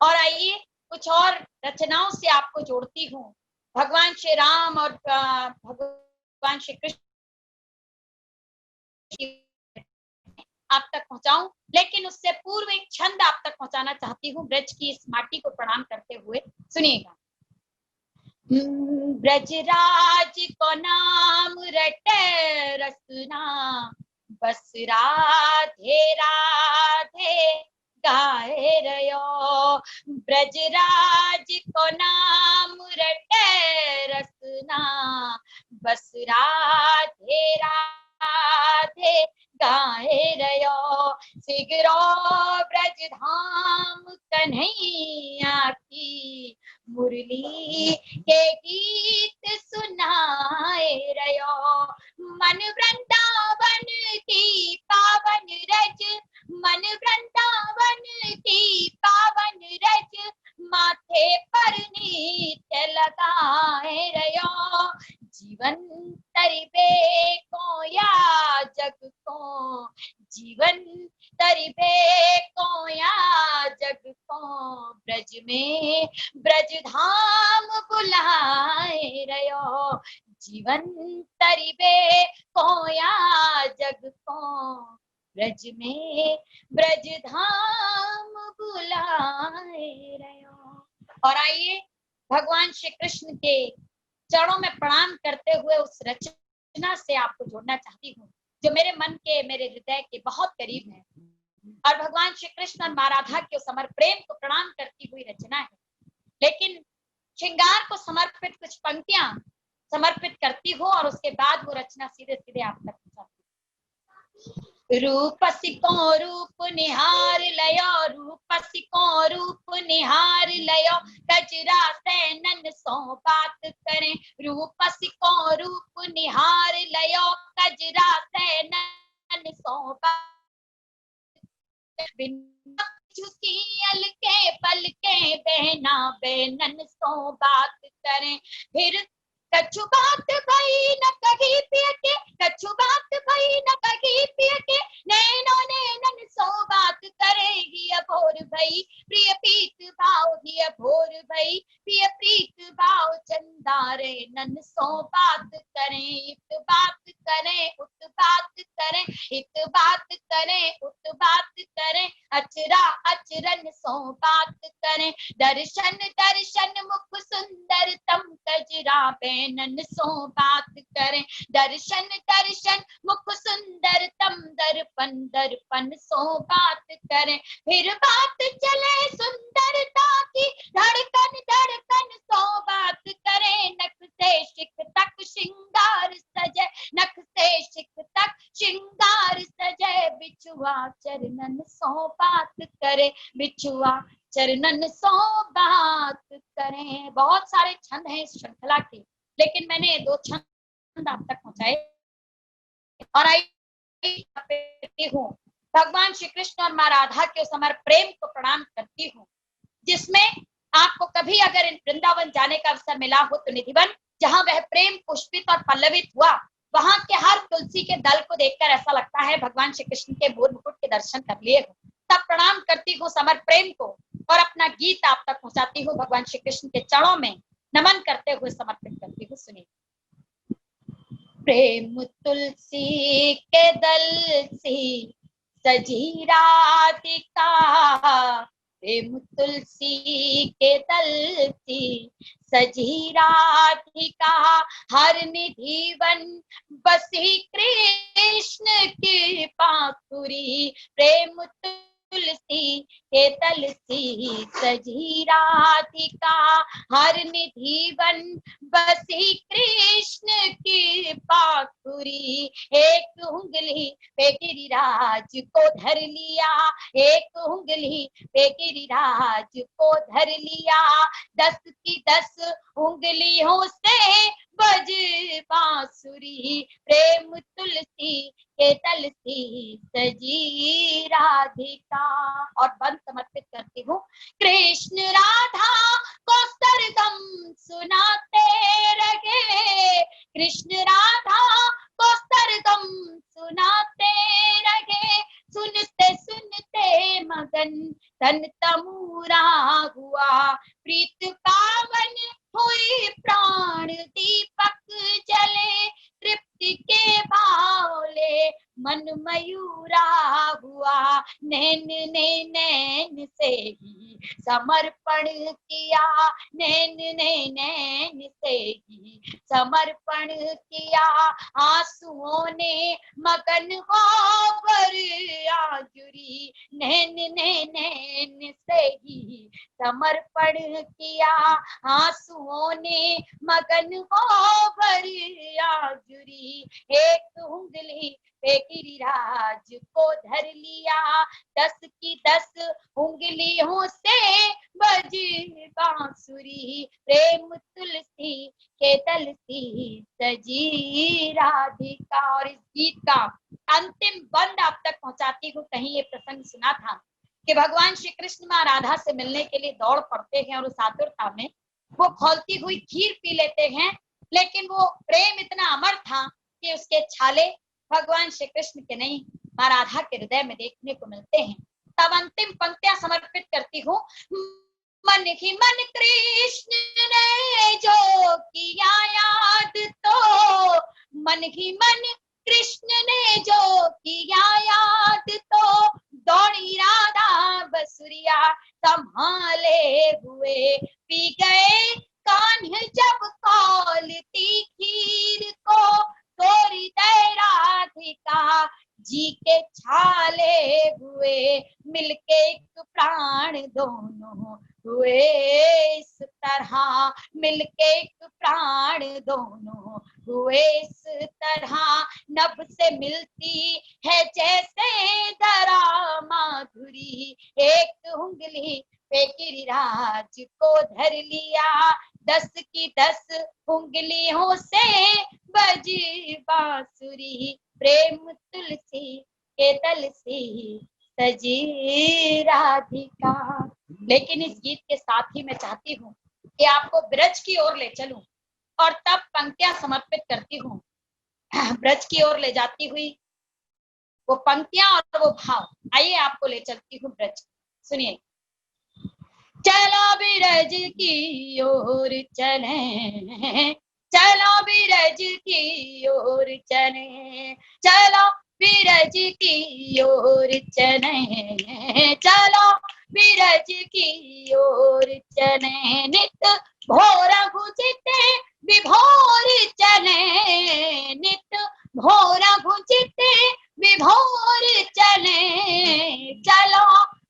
और आइए कुछ और रचनाओं से आपको जोड़ती हूँ। भगवान श्री राम और भगवान श्री कृष्ण आप तक पहुंचाऊं, लेकिन उससे पूर्व एक छंद आप तक पहुंचाना चाहती हूँ ब्रज की इस माटी को प्रणाम करते हुए। सुनिएगा। ब्रजराज को नाम रटे रसना, बस राधे राधे गाए रयो। ब्रजराज को नाम रटे रसना, बस राधे राधे गाए रयो। सिगरो ब्रज धाम कन्हैया की, मुरली के गीत सुनाए रयो। मन वृंदावन की पावन रज, मन वृंदावन की पावन रज, माथे पर नित्य लगाए रयो। जीवन तरिबे को या जग को, जीवन तरिबे को या जग को, ब्रज में ब्रज धाम बुलाए रयो। जीवन तरिबे को या जग को, ब्रज में ब्रज धाम बुलाए रयो। और आइए भगवान श्री कृष्ण के चरणों में प्रणाम करते हुए उस रचना से आपको जोड़ना चाहती हूँ जो मेरे मन के, मेरे हृदय के बहुत करीब है, और भगवान श्री कृष्ण और माँ राधा के उस अमर प्रेम को प्रणाम करती हुई रचना है। लेकिन श्रृंगार को समर्पित कुछ पंक्तियां समर्पित करती हूँ और उसके बाद वो रचना सीधे सीधे आप तक पहुंचाती हूँ। रूप सिको रूप निहार लयो, रूप सिको रूप निहार लयो, कजरा से नन सो बात करें। रूप सिको रूप निहार लयो, कजरा से नन सो बात, झुकी अलके पलके बहना बेनन सो बात करें। फिर कछु बात भई न कही पिय के, कछु बात भई न कही पिय के, नैनो नैनन सो बात करेगी अभोर भई, प्रिय प्रीत भाव ही अभोर भई, प्रिय प्रीत भाव चंदारे नन सो बात करें। इत बात करें उत बात करें, इत बात करें उत बात करें, अचरा अचरन सो बात करें। दर्शन दर्शन मुख सुंदरतम, कजरा बेनन सो बात करें। दर्शन दर्शन मुख सुंदरतम, दर्पण दर्पण सो बात करें। फिर बात चले सुंदरता की, धड़कन धड़कन सो बात करें। नख से शिख तक श्रृंगार सजे, नख से शिख तक श्रृंगार सजे, बिछुआ चरणन सो बात करे, बिछुआ चरणन सो बात करें। बहुत सारे छंद हैं इस श्रृंखला के, लेकिन मैंने 2 छंद आप तक पहुंचाए। और आई हूँ भगवान श्री कृष्ण और माँ राधा के उस अमर प्रेम को प्रणाम करती हूँ, जिसमें आपको कभी अगर इन वृंदावन जाने का अवसर मिला हो तो निधिवन, जहाँ वह प्रेम पुष्पित और पल्लवित हुआ, वहां के हर तुलसी के दल को देखकर ऐसा लगता है भगवान श्री कृष्ण के मोर मुकुट के दर्शन कर लिए हो। तब प्रणाम करती हूँ समर प्रेम को और अपना गीत आप तक पहुंचाती हूँ, भगवान श्री कृष्ण के चरणों में नमन करते हुए समर्पित करती हूँ। सुनिए। प्रेम तुलसी के दल सी सजी राधिका, प्रेम तुलसी के दल सी सजी राधिका, हर निधि वन बसी कृष्ण की पाखुरी। प्रेम तुलसी के तल सी सजी राधिका, हर निधि वन बसी कृष्ण की पाखुरी। एक उंगली पे गिरिराज को धर लिया, एक उंगली पे गिरिराज को धर लिया, 10 की 10 उंगलियों से बज बांसुरी। प्रेम तुलसी के तल सी सजी राधिका। और बंद समर्पित करती हूँ। कृष्ण राधा को सरगम सुनाते रहे, कृष्ण राधा को सरगम सुनाते रहे, सुनते सुनते मगन तन तमूरा हुआ, प्रीत पावन हुई प्राण मयूरा हुआ, नैन ने नैन से ही समर्पण किया, नैन ने नैन से ही समर्पण किया, आंसुओं ने मगन होकर आजुरी, नैन ने नैन से ही समर्पण किया, आंसुओं ने मगन होकर आजुरी, एक उंगली पे गिरिराज को धर लिया, 10 की 10 उंगलियों से बजी बांसुरी, प्रेम तुलसी के तल सी सजी राधिका। और इस गीत का अंतिम बंद आप तक पहुंचाती हूँ। कहीं ये प्रसंग सुना था कि भगवान श्री कृष्ण माँ राधा से मिलने के लिए दौड़ पड़ते हैं और उस आतुरता में वो खौलती हुई खीर पी लेते हैं, लेकिन वो प्रेम इतना अमर था कि उसके छाले भगवान श्री कृष्ण के नहीं माँ राधा के हृदय में देखने को मिलते हैं। तब अंतिम पंक्तियां समर्पित करती हूँ। मन ही मन कृष्ण ने जो किया याद, तो मन ही मन कृष्ण ने जो किया याद, तो दौड़ी राधा बसुरिया संभाले हुए पी गए कान्ह जब कौलती खीर को, तोरी दे राधिका जी के छाले हुए, मिलके एक प्राण दोनों हुए इस तरह, मिलके एक प्राण दोनों हुए इस तरह, नभ से मिलती है जैसे धरा माधुरी, एक उंगली पे गिरिराज को धर लिया, 10 की 10 उंगलियों से बजी बांसुरी, प्रेम तुलसी के तल सी सजी राधिका। लेकिन इस गीत के साथ ही मैं चाहती हूँ कि आपको ब्रज की ओर ले चलूं और तब पंक्तियां समर्पित करती हूँ। ब्रज की ओर ले जाती हुई वो पंक्तियां और वो भाव, आइए आपको ले चलती हूँ ब्रज। सुनिए। चलो बिरज की ओर चलें, चलो बिरज की ओर चलें, चलो बिरज की ओर चलें, चलो बिरज की ओर चलें, नित भोर गुंजते विभोर चलें, नित भोर गुंजते विभोर चलें, चलो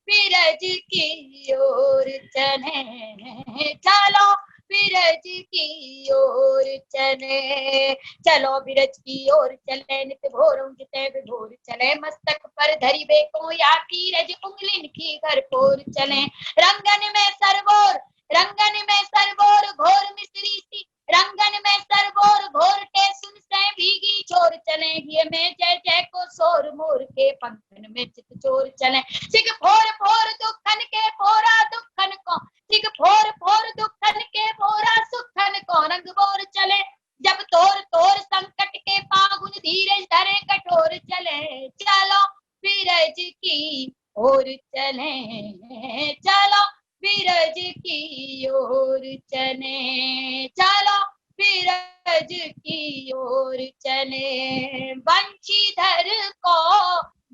बिरज की ओर चलें, चलो बिरज की ओर चले, चलो बिरज की ओर चले, नित भोर उंगते विभोर चले, मस्तक पर धरी बेको या की रज उंगलिन की घर पोर चले, रंगन में सरबोर, रंगन में सरबोर घोर मिश्री सी, रंगन में सरबोर घोर के सुन से भीगी छोर चले, ये में जय जय को सोर मोर के पंखन में चित चोर चले, सिख फोर फोर दुखन के फोरा दुखन को, सिख फोर फोर दुखन के फोरा सुखन को, रंग बोर चले, जब तोर तोर संकट के पागुन धीरज धरे कठोर चले, चलो बिरज की ओर चले, चलो बिरज की ओर चले, चलो बिरज की ओर चले, बंशीधर को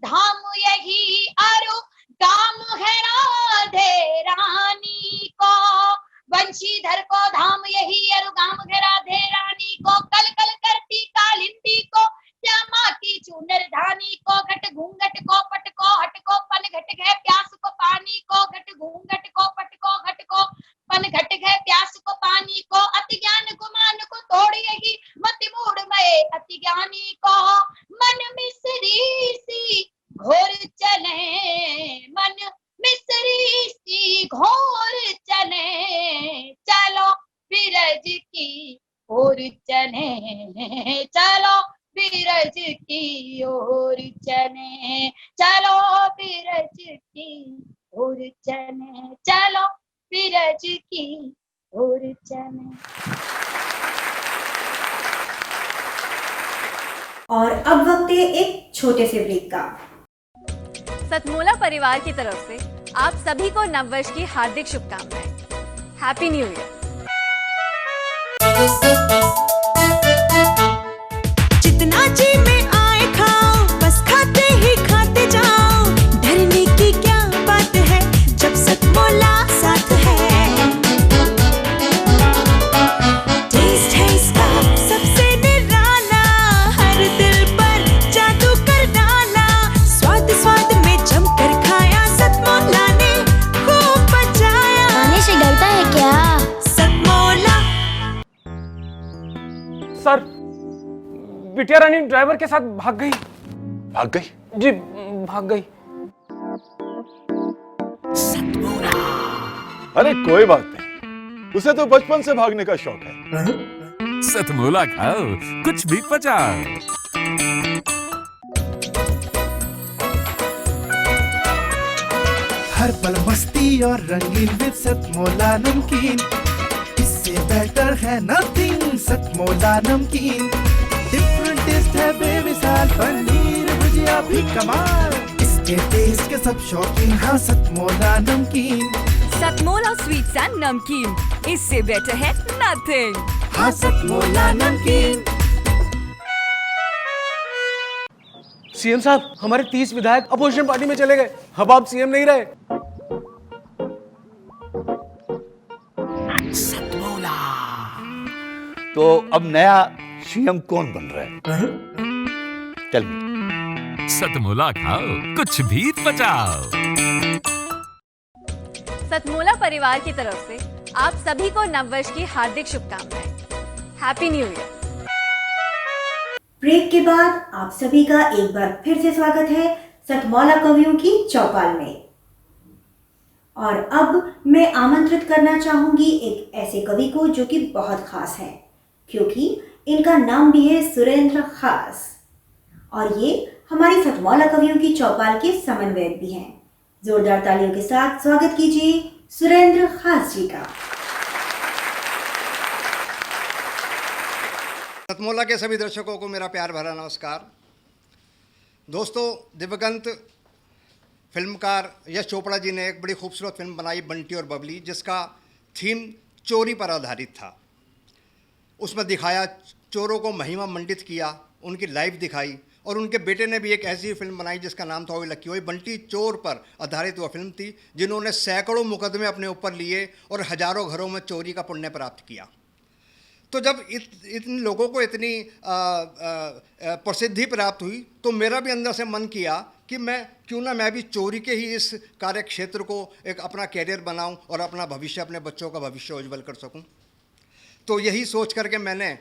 धाम यही अरु गाम है राधे रानी को, बंशीधर को धाम यही अरु गाम है राधे रानी को, कल कल करती कालिंदी को, श्यामा की चूनर धानी को, घट घूंघट को पट को हट को, पन घट गए प्यास को पानी को, घट घूंघट को पट को घट को, पन घट गए प्यास को पानी को, अति ज्ञान गुमान को तोड़ यही मति मूढ़ में अति ज्ञानी को, मन मिसरी सी घोर चले, मन मिसरी सी घोर चले, चलो बिरज की ओर चले, चलो बिरज की ओर चले, चलो बिरज की ओर चले, चलो बिरज की ओर चले। और अब वक्त है एक छोटे से ब्रेक का। सतमोला परिवार की तरफ से आप सभी को नववर्ष की हार्दिक शुभकामनाएं। Happy new year. जितना जी में आए खाओ, बस खाते ही सर, बिटिया रानी ड्राइवर के साथ भाग गई। भाग गई? जी, भाग गई। अरे कोई बात नहीं, उसे तो बचपन से भागने का शौक है। सतमोला खाओ, कुछ भी पचाओ। हर पल मस्ती और रंगीन विद सतमोला नमकीन, इससे बेटर है नथिंग। सतमोला नमकीन, डिफरेंट टेस्ट है बेमिसाल, पनीर भुजिया भी कमाल, इसके टेस्ट के सब शौकीन। हाँ सतमोला नमकीन, सतमोला स्वीट्स एंड नमकीन, इससे बेटर है नथिंग। हाँ सतमोला नमकीन। सीएम साहब, हमारे 30 विधायक अपोजिशन पार्टी में चले गए। अब आप सीएम नहीं रहे। तो अब नया सीएम कौन बन रहा है? Tell me. सतमोला खाओ, कुछ भी पचाओ। सतमोला परिवार की तरफ से आप सभी को नववर्ष की हार्दिक शुभकामनाएं। Happy new year. ब्रेक के बाद आप सभी का एक बार फिर से स्वागत है सतमौला कवियों की चौपाल में। और अब मैं आमंत्रित करना चाहूंगी एक ऐसे कवि को जो कि बहुत खास है, क्योंकि इनका नाम भी है सुरेंद्र खास, और ये हमारी सतमौला कवियों की चौपाल के समन्वयक भी हैं। जोरदार तालियों के साथ स्वागत कीजिए सुरेंद्र खास जी का। सतमोला के सभी दर्शकों को मेरा प्यार भरा नमस्कार। दोस्तों, दिवंगत फिल्मकार यश चोपड़ा जी ने एक बड़ी खूबसूरत फिल्म बनाई बंटी और बबली, जिसका थीम चोरी पर आधारित था। उसमें दिखाया, चोरों को महिमा मंडित किया, उनकी लाइफ दिखाई, और उनके बेटे ने भी एक ऐसी फिल्म बनाई जिसका नाम था ओए लक्की ओए। बंटी चोर पर आधारित वह फिल्म थी, जिन्होंने सैकड़ों मुकदमे अपने ऊपर लिए और हजारों घरों में चोरी का पुण्य प्राप्त किया। तो जब इन लोगों को इतनी प्रसिद्धि प्राप्त हुई, तो मेरा भी अंदर से मन किया कि क्यों ना मैं भी चोरी के ही इस कार्य क्षेत्र को एक अपना कैरियर बनाऊं और अपना भविष्य, अपने बच्चों का भविष्य उज्जवल कर सकूं। तो यही सोच करके मैंने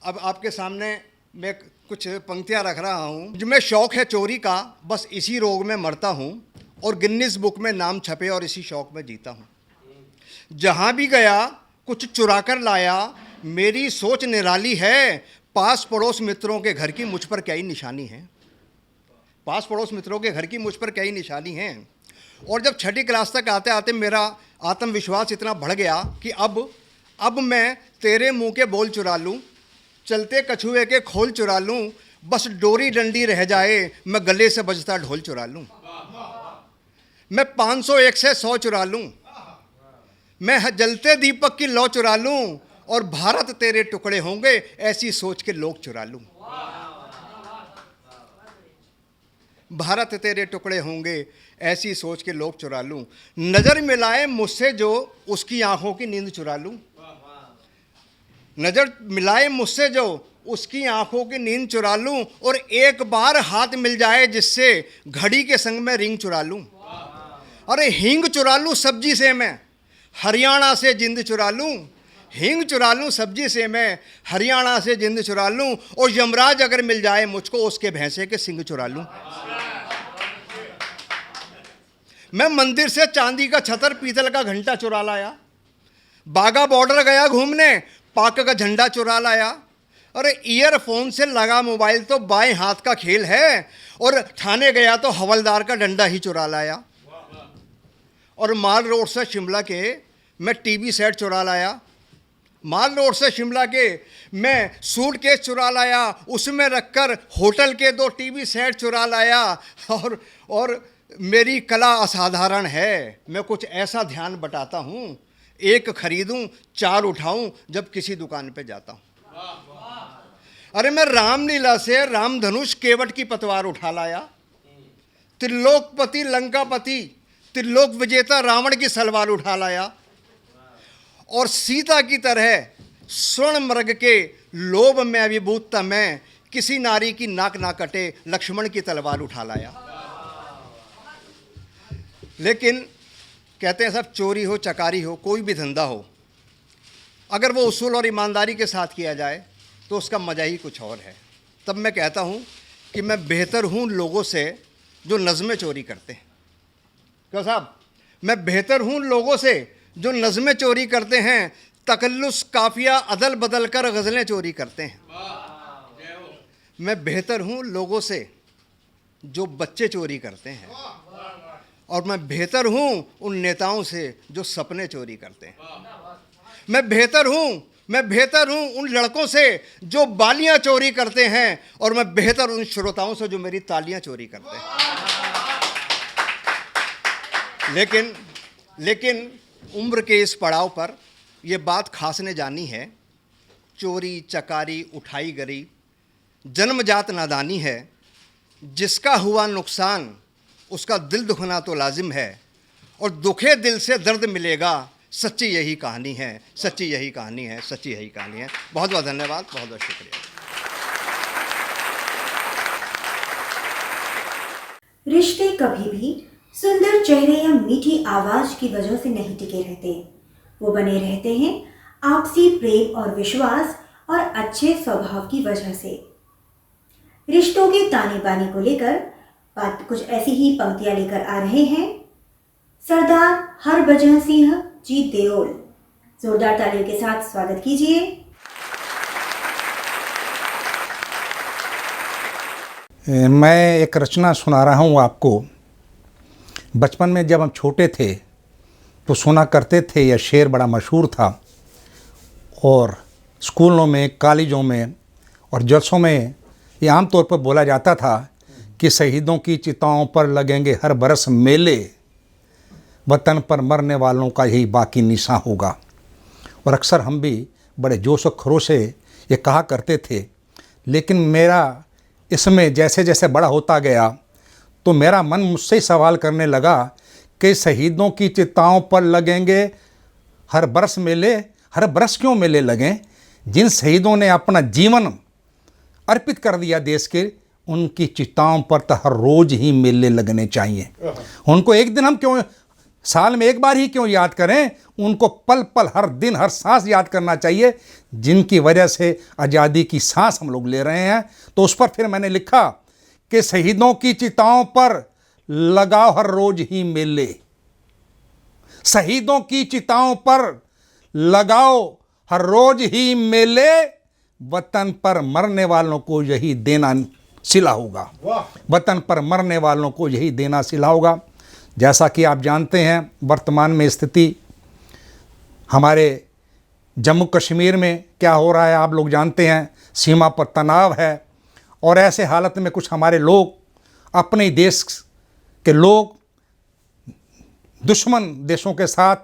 अब आपके सामने मैं कुछ पंक्तियां रख रहा हूं। जो मैं शौक है चोरी का, बस इसी रोग में मरता हूं, और गिनीज बुक में नाम छपे और इसी शौक में जीता हूं। जहां भी गया कुछ चुरा कर लाया, मेरी सोच निराली है, पास पड़ोस मित्रों के घर की मुझ पर क्या ही निशानी है। पास पड़ोस मित्रों के घर की मुझ पर क्या ही निशानी है। और जब छठी क्लास तक आते आते मेरा आत्मविश्वास इतना बढ़ गया कि अब मैं तेरे मुंह के बोल चुरा लूं, चलते कछुए के खोल चुरा लूं, बस डोरी डंडी रह जाए, मैं गले से बजता ढोल चुरा लूं। मैं 501 से 100 चुरा लूं, मैं जलते दीपक की लौ चुरा लूं, और भारत तेरे टुकड़े होंगे, ऐसी सोच के लोग चुरा लूं। भारत तेरे टुकड़े होंगे, ऐसी सोच के लोग चुरा लूं। नजर मिलाए मुझसे जो, उसकी आंखों की नींद चुरा लूं। नजर मिलाए मुझसे जो, उसकी आंखों की नींद चुरा लूं, और एक बार हाथ मिल जाए जिससे, घड़ी के संग में रिंग चुरा लूं। अरे हींग चुरा लूं सब्जी से मैं, हरियाणा से जिंद चुरा लूं। हींग चुरा लूं सब्जी से मैं, हरियाणा से जिंद चुरा लूं, और यमराज अगर मिल जाए मुझको, उसके भैंसे के सिंग चुरा लूं। मैं मंदिर से चांदी का छतर, पीतल का घंटा चुरा लाया। बागा बॉर्डर गया घूमने, पाक का झंडा चुरा लाया। अरे ईयरफोन से लगा मोबाइल तो बाएं हाथ का खेल है, और थाने गया तो हवलदार का डंडा ही चुरा लाया। और माल रोड से शिमला के मैं टीवी सेट चुरा लाया। माल रोड से शिमला के मैं सूटकेस चुरा लाया, उसमें रखकर होटल के 2 टीवी सेट चुरा लाया। और मेरी कला असाधारण है, मैं कुछ ऐसा ध्यान बटाता हूँ, 1 खरीदूं 4 उठाऊं जब किसी दुकान पे जाता हूँ। अरे मैं रामलीला से रामधनुष केवट की पतवार उठा लाया। त्रिलोकपति लंकापति, त्रिलोक विजेता रावण की सलवार उठा लाया। और सीता की तरह स्वर्ण मृग के लोभ में विभूत मैं, किसी नारी की नाक ना कटे, लक्ष्मण की तलवार उठा लाया। लेकिन कहते हैं सब, चोरी हो चकारी हो, कोई भी धंधा हो, अगर वो उसूल और ईमानदारी के साथ किया जाए तो उसका मज़ा ही कुछ और है। तब मैं कहता हूँ कि मैं बेहतर हूँ लोगों से जो नज़में चोरी करते हैं। क्यों साहब, मैं बेहतर हूँ लोगों से जो नज़में चोरी करते हैं, तकल्लुस काफिया अदल बदल कर गज़लें चोरी करते हैं। मैं बेहतर हूँ लोगों से जो बच्चे चोरी करते हैं, और मैं बेहतर हूँ उन नेताओं से जो सपने चोरी करते हैं। मैं बेहतर हूँ उन लड़कों से जो बालियां चोरी करते हैं, और मैं बेहतर उन श्रोताओं से जो मेरी तालियां चोरी करते हैं। लेकिन उम्र के इस पड़ाव पर यह बात खास ने जानी है, चोरी चकारी उठाई गरी जन्मजात नादानी है। जिसका हुआ नुकसान उसका दिल दुखना तो लाजिम है, और दुखे दिल से दर्द मिलेगा, सच्ची यही कहानी है, सच्ची यही कहानी है, सच्ची यही कहानी है। बहुत बहुत धन्यवाद, बहुत बहुत शुक्रिया। रिश्ते कभी भी सुंदर चेहरे या मीठी आवाज की वजह से नहीं टिके रहते। वो बने रहते हैं आपसी प्रेम और विश्वास और अच्छे स्वभाव की वजह से। रिश्तों के ताने बाने को लेकर बात कुछ ऐसी ही पंक्तियां लेकर आ रहे हैं सरदार हरभजन सिंह जी देओल। जोरदार तालियों के साथ स्वागत कीजिए। मैं एक रचना सुना रहा हूँ आपको। बचपन में जब हम छोटे थे तो सुना करते थे, यह शेर बड़ा मशहूर था, और स्कूलों में, कॉलेजों में और जलसों में ये आम तौर पर बोला जाता था कि शहीदों की चिताओं पर लगेंगे हर बरस मेले, वतन पर मरने वालों का यही बाकी निशान होगा। और अक्सर हम भी बड़े जोश और खरोश से ये कहा करते थे। लेकिन मेरा इसमें जैसे जैसे बड़ा होता गया तो मेरा मन मुझसे ही सवाल करने लगा कि शहीदों की चिताओं पर लगेंगे हर बरस मेले, हर बरस क्यों मेले लगें? जिन शहीदों ने अपना जीवन अर्पित कर दिया देश के, उनकी चिताओं पर तो हर रोज़ ही मेले लगने चाहिए। उनको एक दिन हम क्यों, साल में एक बार ही क्यों याद करें? उनको पल पल, हर दिन, हर सांस याद करना चाहिए, जिनकी वजह से आज़ादी की सांस हम लोग ले रहे हैं। तो उस पर फिर मैंने लिखा कि शहीदों की चिताओं पर लगाओ हर रोज ही मेले, शहीदों की चिताओं पर लगाओ हर रोज ही मेले, वतन पर मरने वालों को यही देना सिला होगा। वतन पर मरने वालों को यही देना सिला होगा। जैसा कि आप जानते हैं वर्तमान में स्थिति हमारे जम्मू कश्मीर में क्या हो रहा है, आप लोग जानते हैं। सीमा पर तनाव है, और ऐसे हालत में कुछ हमारे लोग, अपने देश के लोग, दुश्मन देशों के साथ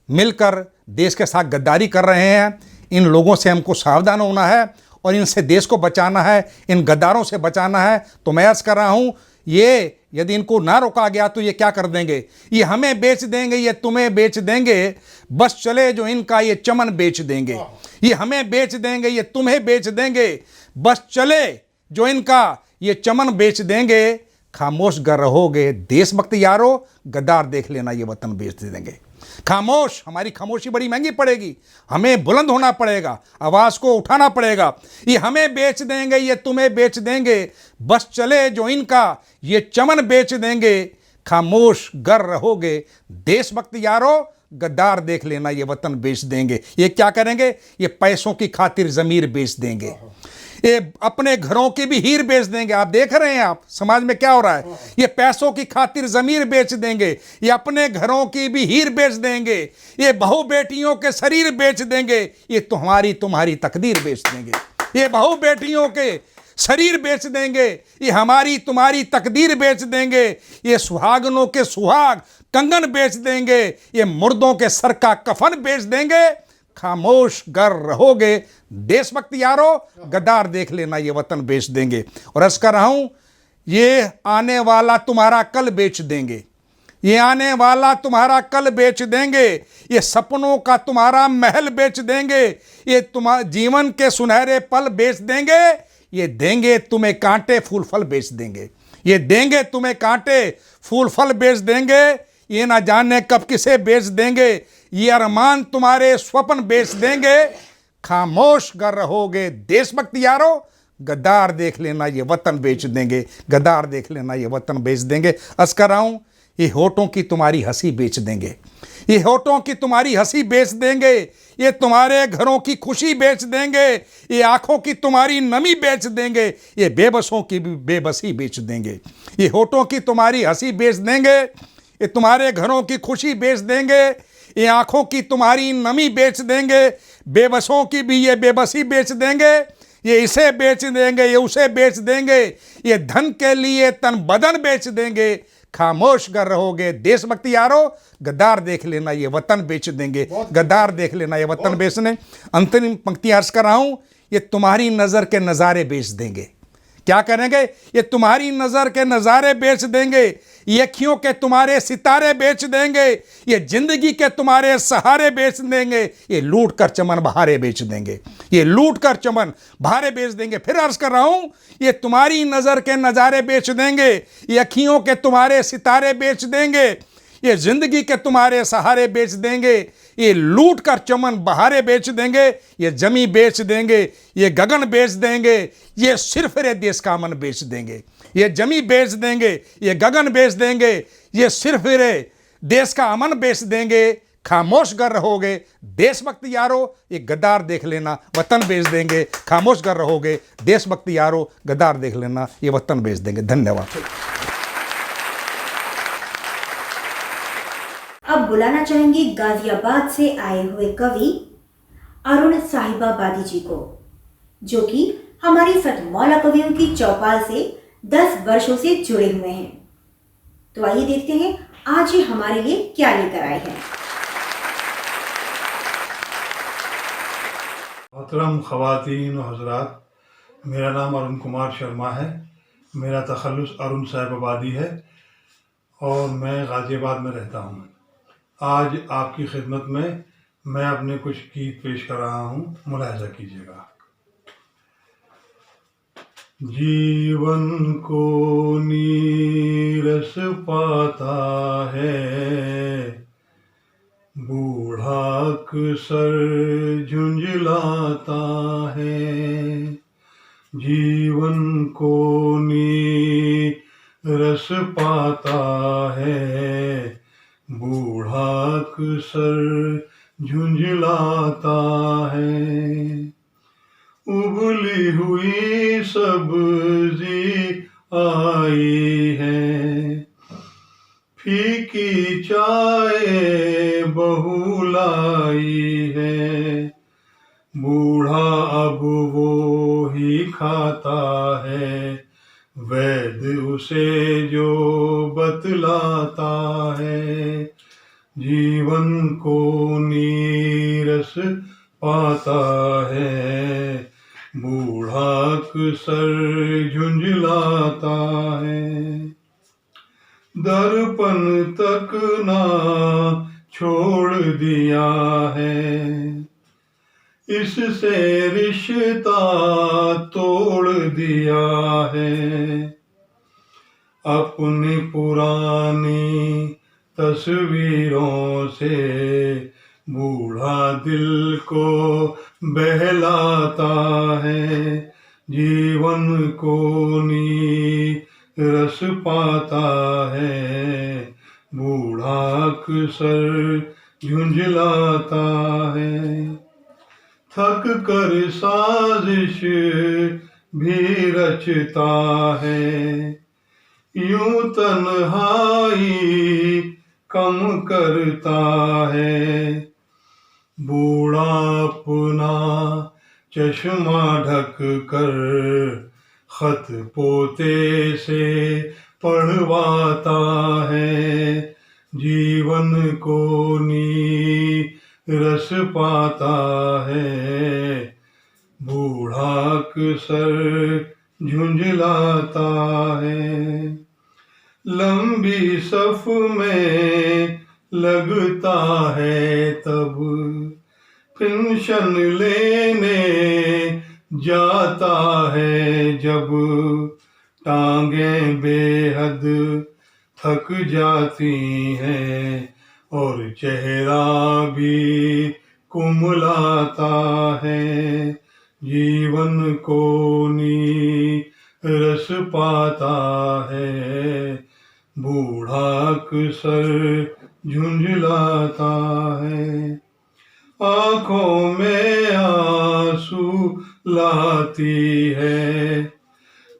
मिलकर देश के साथ गद्दारी कर रहे हैं। इन लोगों से हमको सावधान होना है और इनसे देश को बचाना है, इन गद्दारों से बचाना है। तो मैं अर्ज़ कर रहा हूँ, ये यदि इनको ना रोका गया तो ये क्या कर देंगे? ये हमें बेच देंगे, ये तुम्हें बेच देंगे, बस चले जो इनका ये चमन बेच देंगे। ये हमें बेच देंगे, ये तुम्हें बेच देंगे, बस चले जो इनका ये चमन बेच देंगे। खामोश गर रहोगे देशभक्त यारो, गद्दार देख लेना ये वतन बेच देंगे। खामोश, हमारी खामोशी बड़ी महंगी पड़ेगी, हमें बुलंद होना पड़ेगा, आवाज़ को उठाना पड़ेगा। ये हमें बेच देंगे, ये तुम्हें बेच देंगे, बस चले जो इनका ये चमन बेच देंगे। खामोश गर रहोगे देशभक्त यारो, गद्दार देख लेना ये वतन बेच देंगे। ये क्या करेंगे? ये पैसों की खातिर ज़मीर बेच देंगे, ये अपने घरों की भी हीर बेच देंगे। आप देख रहे हैं आप समाज में क्या हो रहा है। ये पैसों की खातिर ज़मीर बेच देंगे, ये अपने घरों की भी हीर बेच देंगे, ये बहू बेटियों के शरीर बेच देंगे, ये तुम्हारी तकदीर बेच देंगे। ये बहू बेटियों के शरीर बेच देंगे, ये हमारी तुम्हारी तकदीर बेच देंगे। ये सुहागनों के सुहाग कंगन बेच देंगे, ये मुर्दों के सर का कफन बेच देंगे। खामोश गर रहोगे देशभक्त यारो, गद्दार देख लेना ये वतन बेच देंगे। और अर्ज़ कर रहा हूँ, ये आने वाला तुम्हारा कल बेच देंगे, ये आने वाला तुम्हारा कल बेच देंगे, ये सपनों का तुम्हारा महल बेच देंगे, ये तुम्हारे जीवन के सुनहरे पल बेच देंगे। ये देंगे तुम्हें कांटे फूल फल बेच देंगे, ये देंगे तुम्हें कांटे फूल फल बेच देंगे। ये ना जाने कब किसे बेच देंगे, ये अरमान तुम्हारे स्वप्न बेच देंगे। खामोश कर रहोगे देशभक्ति यारो, गद्दार देख लेना ये वतन बेच देंगे, गद्दार देख लेना ये वतन बेच देंगे। अर्ज कर रहा हूं, ये होठों की तुम्हारी हंसी बेच देंगे, ये होठों की तुम्हारी हंसी बेच देंगे, ये तुम्हारे घरों की खुशी बेच देंगे, ये आंखों की तुम्हारी नमी बेच देंगे, ये बेबसों की भी बेबसी बेच देंगे। ये होठों की तुम्हारी हंसी बेच देंगे, ये तुम्हारे घरों की खुशी बेच देंगे, ये आंखों की तुम्हारी नमी बेच देंगे, बेबसों की भी ये बेबसी बेच देंगे, ये इसे बेच देंगे, ये उसे बेच देंगे, ये धन के लिए तन बदन बेच देंगे। खामोश कर रहोगे देशभक्ति यारो, गद्दार देख लेना ये वतन बेच देंगे, गद्दार देख लेना ये वतन बेचने। अंतिम पंक्ति अर्ज कर रहा हूं, ये तुम्हारी नजर के नजारे बेच देंगे। क्या करेंगे? ये तुम्हारी नजर के नजारे बेच देंगे, ये अखियों के तुम्हारे सितारे बेच देंगे, ये जिंदगी के तुम्हारे सहारे बेच देंगे, ये लूट कर चमन बहारे बेच देंगे, ये लूट कर चमन बहारे बेच देंगे। फिर अर्ज कर रहा हूं, ये तुम्हारी नजर के नजारे बेच देंगे, ये अखियों के तुम्हारे सितारे बेच देंगे, ये जिंदगी के तुम्हारे सहारे बेच देंगे, ये लूट कर चमन बहारे बेच देंगे, ये जमी बेच देंगे, ये गगन बेच देंगे, ये सिर्फ रे देश का अमन बेच देंगे, ये जमी बेच देंगे, ये गगन बेच देंगे, ये सिर्फ रे देश का अमन बेच देंगे। खामोश कर रहोगे देशभक्ति यारो, ये गद्दार देख लेना वतन बेच देंगे। खामोश कर रहोगे देशभक्ति यारो, गद्दार देख लेना ये वतन बेच देंगे। धन्यवाद। अब बुलाना चाहेंगे गाजियाबाद से आए हुए कवि अरुण साहिबाबादी जी को, जो कि हमारी सतमौला कवियों की चौपाल से 10 वर्षों से जुड़े हुए हैं। तो आइए देखते हैं आज ये हमारे लिए क्या लेकर आए हैं। मोहतरम ख़वातीन और हज़रात, मेरा नाम अरुण कुमार शर्मा है। मेरा तखल्लुस अरुण साहिबाबादी है और मैं गाज़ियाबाद में रहता हूँ। आज आपकी खिदमत में मैं अपने कुछ गीत पेश कर रहा हूँ, मुलाहिज़ा कीजिएगा। जीवन को नीरस पाता है, बूढ़ा अक्सर झुंझलाता है। जीवन को नीरस पाता है, बूढ़ा अक्सर झुंझलाता है। उबली हुई सब्जी आई है, फीकी चाय बहू लाई है। बूढ़ा अब वो ही खाता है, वैद्य उसे जो बतलाता है। जीवन को नीरस पाता है, बूढ़ा अक्सर झुंझलाता है। दर्पण तक ना छोड़ दिया है, इससे रिश्ता तोड़ दिया है। अपनी पुरानी तस्वीरों से बूढ़ा दिल को बहलाता है। जीवन को नीरस पाता है, बूढ़ा अक्सर झुंझलाता है। थक कर साजिश भी रचता है, यूं तन्हाई कम करता है। बूढ़ा अपना चश्मा ढक कर खत पोते से पढ़वाता है। जीवन को नीरस पाता है, बूढ़ा अक्सर झुंझलाता है। लंबी सफ में लगता है तब पेंशन लेने जाता है जब। टांगें बेहद थक जाती हैं और चेहरा भी कुमलाता है, जीवन को नीरस पाता है, बूढ़ा अक्सर झुंझलाता है। आंखों में आंसू लाती है,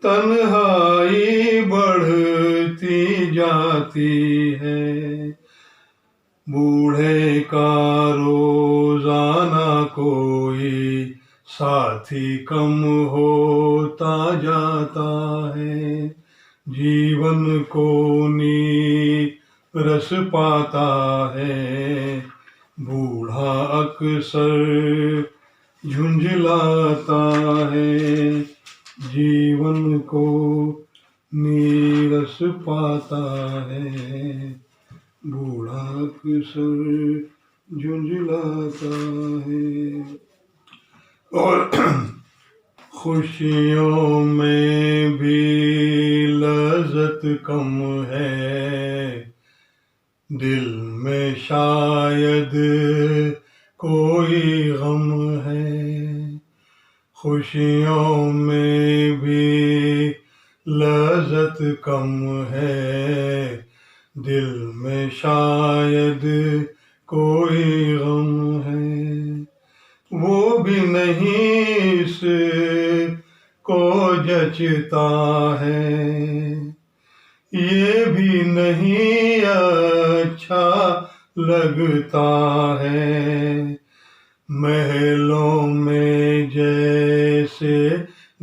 तन्हाई बढ़ती जाती है, बूढ़े का रोजाना कोई साथी कम होता जाता है, जीवन को नीरस पाता है, बूढ़ा अक्सर झुंझलाता है, जीवन को नीरस पाता है, बूढ़ा अक्सर झुंझलाता है। और खुशियों में भी लज़्ज़त कम है, दिल में शायद कोई गम है, खुशियों में भी लज़्ज़त कम है, दिल में शायद कोई गम है, वो भी नहीं इस को जचता है, ये भी नहीं अच्छा लगता है, महलों में जैसे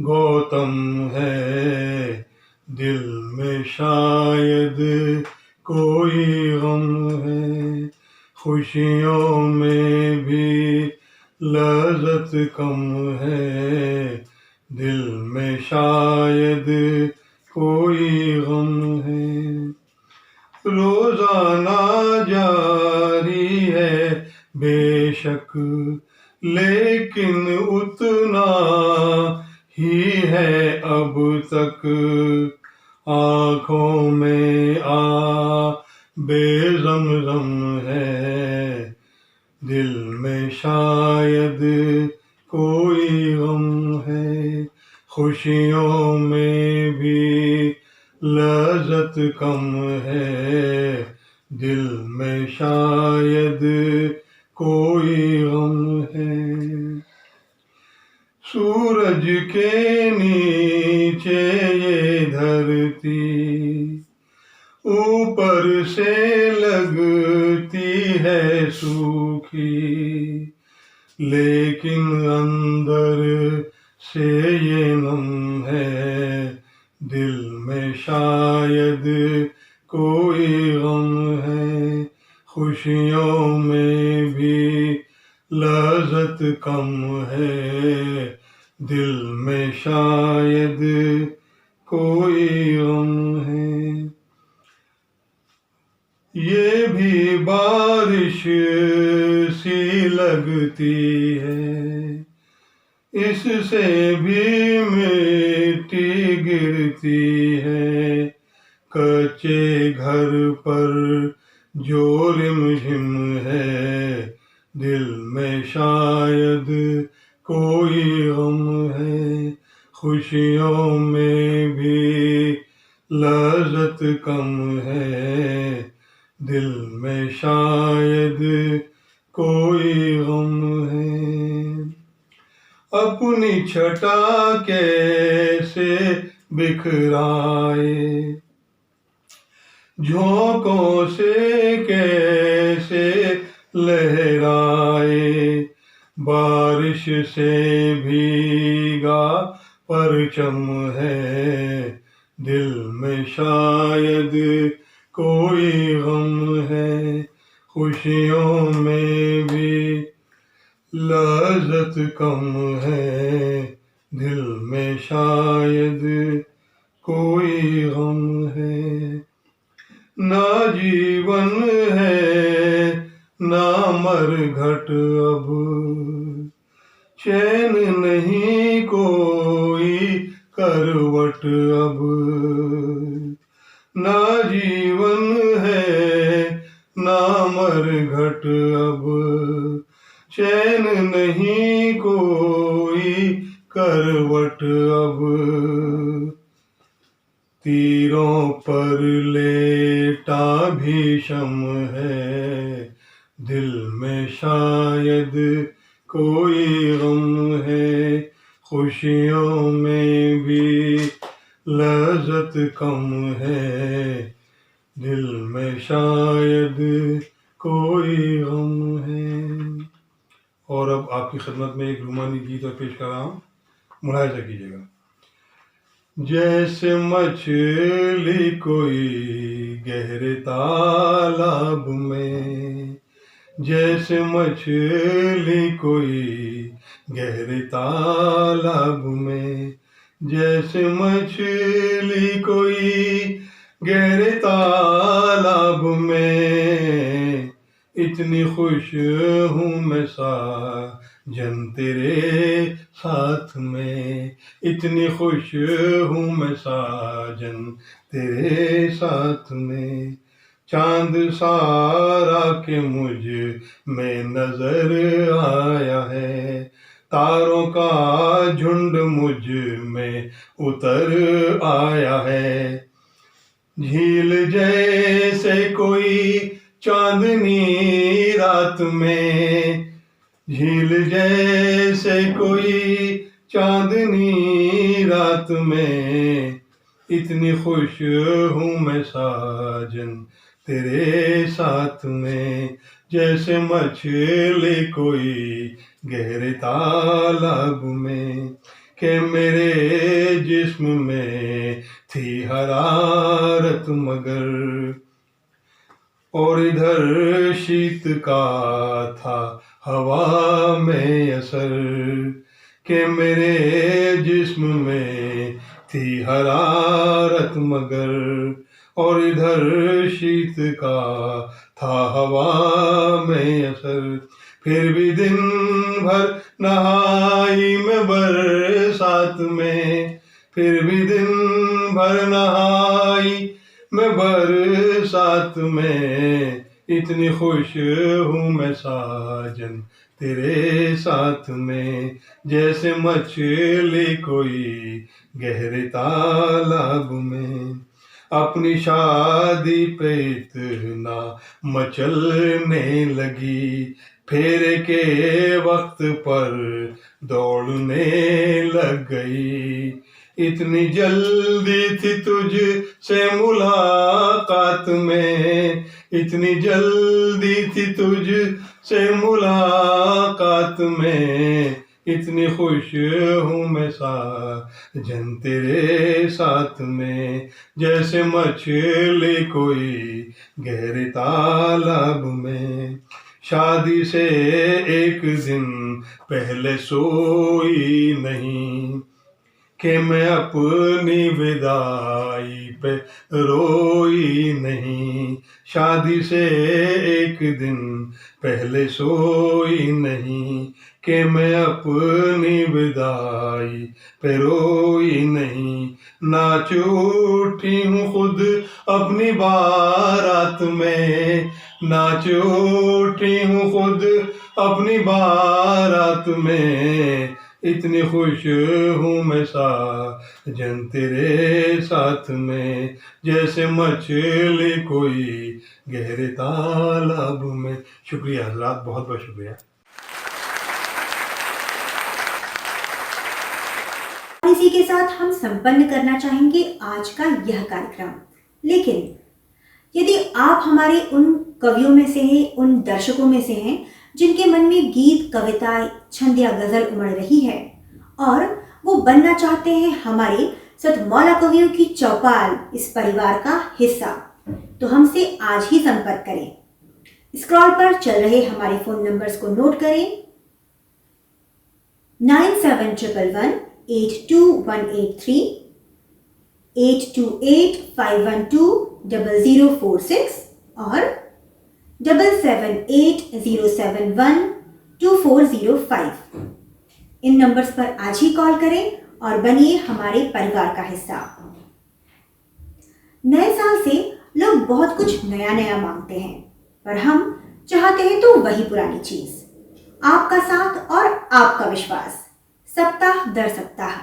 गौतम है, दिल में शायद कोई गम है, खुशियों में भी लज़्ज़त कम है, दिल में शायद कोई गम है, रोजाना जारी है बेशक, लेकिन उतना ही है अब तक, आँखों में बेज़मज़म है, दिल में शायद कोई गम है, खुशियों में भी लज़्ज़त कम है, दिल में शायद कोई गम है, सूरज के नीचे ये धरती, ऊपर से लगती है सूखी, लेकिन अंदर से ये नम है, दिल में शायद कोई गम है, खुशियों में भी लज़्ज़त कम है, दिल में शायद कोई गम है, ये भी बारिश सी लगती है, इससे भी मिट्टी गिरती है, कच्चे घर पर जो रिमझिम है, दिल में शायद कोई गम है, खुशियों में भी लज़्ज़त कम है, दिल में शायद कोई गम है, अपनी छटा कैसे बिखराए, झोंकों से कैसे लहराए, बारिश से भीगा परचम है, दिल में शायद कोई गम है, खुशियों में भी लज़्ज़त कम है, दिल में शायद कोई गम है, ना जीवन है ना मरघट अब, चैन नहीं कोई करवट अब, ना जीवन है ना मरघट अब, चैन नहीं कोई करवट अब, तीरों पर लेटा भीषम है, दिल में शायद कोई गम है, खुशियों में भी लज़्ज़त कम है, दिल में शायद कोई गम है। और अब आपकी खिदमत में एक रूमानी गीत और पेश कर रहा हूँ, मुलाहिजा कीजिएगा। जैसे मछली कोई गहरे तालाब में, जैसे मछली कोई गहरे तालाब में, जैसे मछली कोई गहरे तालाब में, इतनी खुश हूँ मैं साजन तेरे साथ में, इतनी खुश हूँ मैं साजन तेरे साथ में। चांद सारा के मुझ में नजर आया है, तारों का झुंड मुझ में उतर आया है। झील जैसे कोई चांदनी रात में, झील जैसे कोई चांदनी रात में, इतनी खुश हूँ मैं साजन तेरे साथ में, जैसे मछली कोई गहरे तालाब में, के मेरे जिस्म में थी हरारत मगर, और इधर शीत का था हवा में असर, के मेरे जिस्म में थी हरारत मगर, और इधर शीत का था हवा में असर। फिर भी दिन भर नहाई मैं बरसात में, फिर भी दिन भर नहाई मैं बरसात में, इतनी खुश हूँ मैं साजन तेरे साथ में, जैसे मछली कोई गहरे तालाब में। अपनी शादी पे इतना मचलने लगी, फेरे के वक्त पर दौड़ने लग गई, इतनी जल्दी थी तुझ से मुलाकात में, इतनी जल्दी थी तुझ से मुलाकात में, इतनी खुश हूँ मैं साजन तेरे साथ में, जैसे मछली कोई गहरे तालाब में। शादी से एक दिन पहले सोई नहीं, कि मैं अपनी विदाई पे रोई नहीं, शादी से एक दिन पहले सोई नहीं, कि मैं अपनी विदाई पे रोई नहीं। नाच उठी हूँ खुद अपनी बारात में, नाच उठी हूँ खुद अपनी बारात में, इतनी खुश हूँ मैं साजन तेरे साथ में, जैसे मछली कोई गहरे तालाब में। शुक्रिया हज़रात, बहुत बहुत शुक्रिया। इसी के साथ हम संपन्न करना चाहेंगे आज का यह कार्यक्रम। लेकिन यदि आप हमारे उन कवियों में से हैं, उन दर्शकों में से हैं जिनके मन में गीत, कविता, छंद या गजल उमड़ रही है और वो बनना चाहते हैं हमारे सतमौला कवियों की चौपाल इस परिवार का हिस्सा, तो हमसे आज ही संपर्क करें। स्क्रॉल पर चल रहे हमारे फोन नंबर्स को नोट करें। 9711 82183, 828-512-0046 और 7780712405। इन नंबर्स पर आज ही कॉल करें और बनिए हमारे परिवार का हिस्सा। नए साल से लोग बहुत कुछ नया नया मांगते हैं, पर हम चाहते हैं तो वही पुरानी चीज। आपका साथ और आपका विश्वास, सप्ताह दर सप्ताह।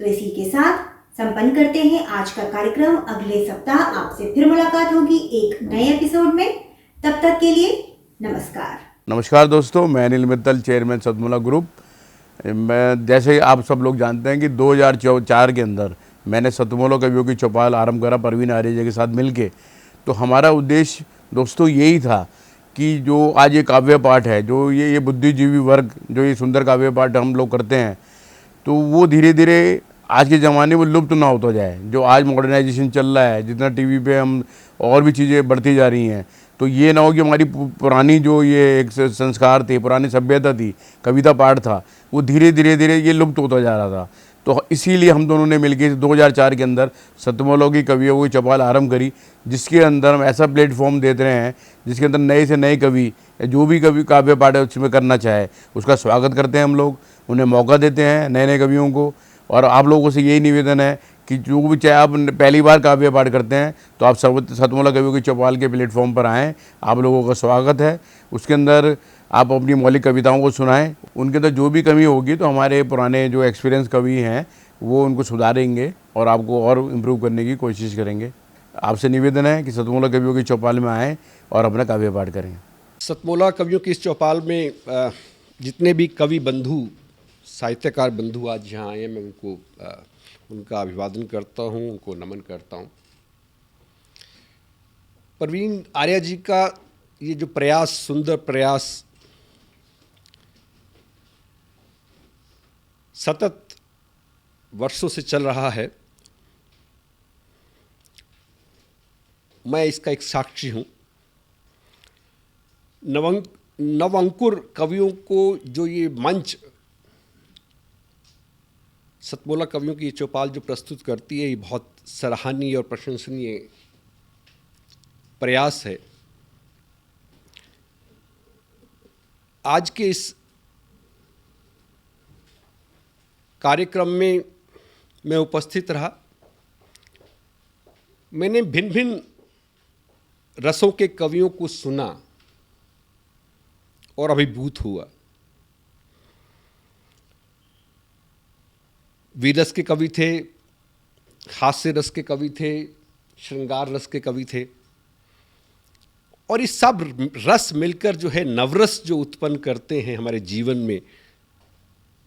तो इसी के साथ संपन्न करते हैं आज का कार्यक्रम। अगले सप्ताह आपसे फिर मुलाकात होगी एक नए एपिसोड में। तब तक के लिए नमस्कार। नमस्कार दोस्तों, मैं अनिल मित्तल, चेयरमैन सतमोला ग्रुप। मैं जैसे आप सब लोग जानते हैं कि 2004 के अंदर मैंने सतमोला कवियों की चौपाल आरंभ करा परवीन आर्य के साथ मिलके। तो हमारा उद्देश्य दोस्तों यही था कि जो आज ये काव्य पाठ है, जो ये बुद्धिजीवी वर्ग जो ये सुंदर काव्य पाठ हम लोग करते हैं, तो वो धीरे धीरे आज के ज़माने में लुप्त ना होता जाए। जो आज मॉडर्नाइजेशन चल रहा है, जितना टीवी पे हम और भी चीज़ें बढ़ती जा रही हैं, तो ये ना हो कि हमारी पुरानी जो ये एक संस्कार थे, पुरानी सभ्यता थी, कविता पाठ था, वो धीरे धीरे ये लुप्त होता जा रहा था। तो इसीलिए हम दोनों ने मिलकर 2004 के अंदर सतमोला की कवियों की चौपाल आरंभ करी, जिसके अंदर हम ऐसा प्लेटफॉर्म देते रहे हैं जिसके अंदर नए से नए कवि जो भी कवि काव्य पाठ उसमें करना चाहे उसका स्वागत करते हैं हम लोग, उन्हें मौका देते हैं नए नए कवियों को। और आप लोगों से यही निवेदन है कि जो भी चाहे आप पहली बार काव्य पाठ करते हैं तो आप सतमोला कवियों की चौपाल के प्लेटफॉर्म पर आएँ, आप लोगों का स्वागत है। उसके अंदर आप अपनी मौलिक कविताओं को सुनाएं, उनके अंदर जो भी कमी होगी तो हमारे पुराने जो एक्सपीरियंस कवि हैं वो उनको सुधारेंगे और आपको और इम्प्रूव करने की कोशिश करेंगे। आपसे निवेदन है कि सतमोला कवियों की चौपाल में आएँ और अपना काव्य पाठ करें। सतमोला कवियों की इस चौपाल में जितने भी कवि बंधु, साहित्यकार बंधु आज यहाँ आए हैं, मैं उनको उनका अभिवादन करता हूँ, उनको नमन करता हूँ। परवीन आर्य जी का ये जो प्रयास, सुंदर प्रयास सतत वर्षों से चल रहा है, मैं इसका एक साक्षी हूँ। नवअंकुर कवियों को जो ये मंच सतमोला कवियों की चौपाल जो प्रस्तुत करती है, ये बहुत सराहनीय और प्रशंसनीय प्रयास है। आज के इस कार्यक्रम में मैं उपस्थित रहा। मैंने भिन्न भिन्न रसों के कवियों को सुना और अभिभूत हुआ। वीरस के कवि थे, हास्य रस के कवि थे, श्रृंगार रस के कवि थे, और इस सब रस मिलकर जो है नवरस जो उत्पन्न करते हैं हमारे जीवन में,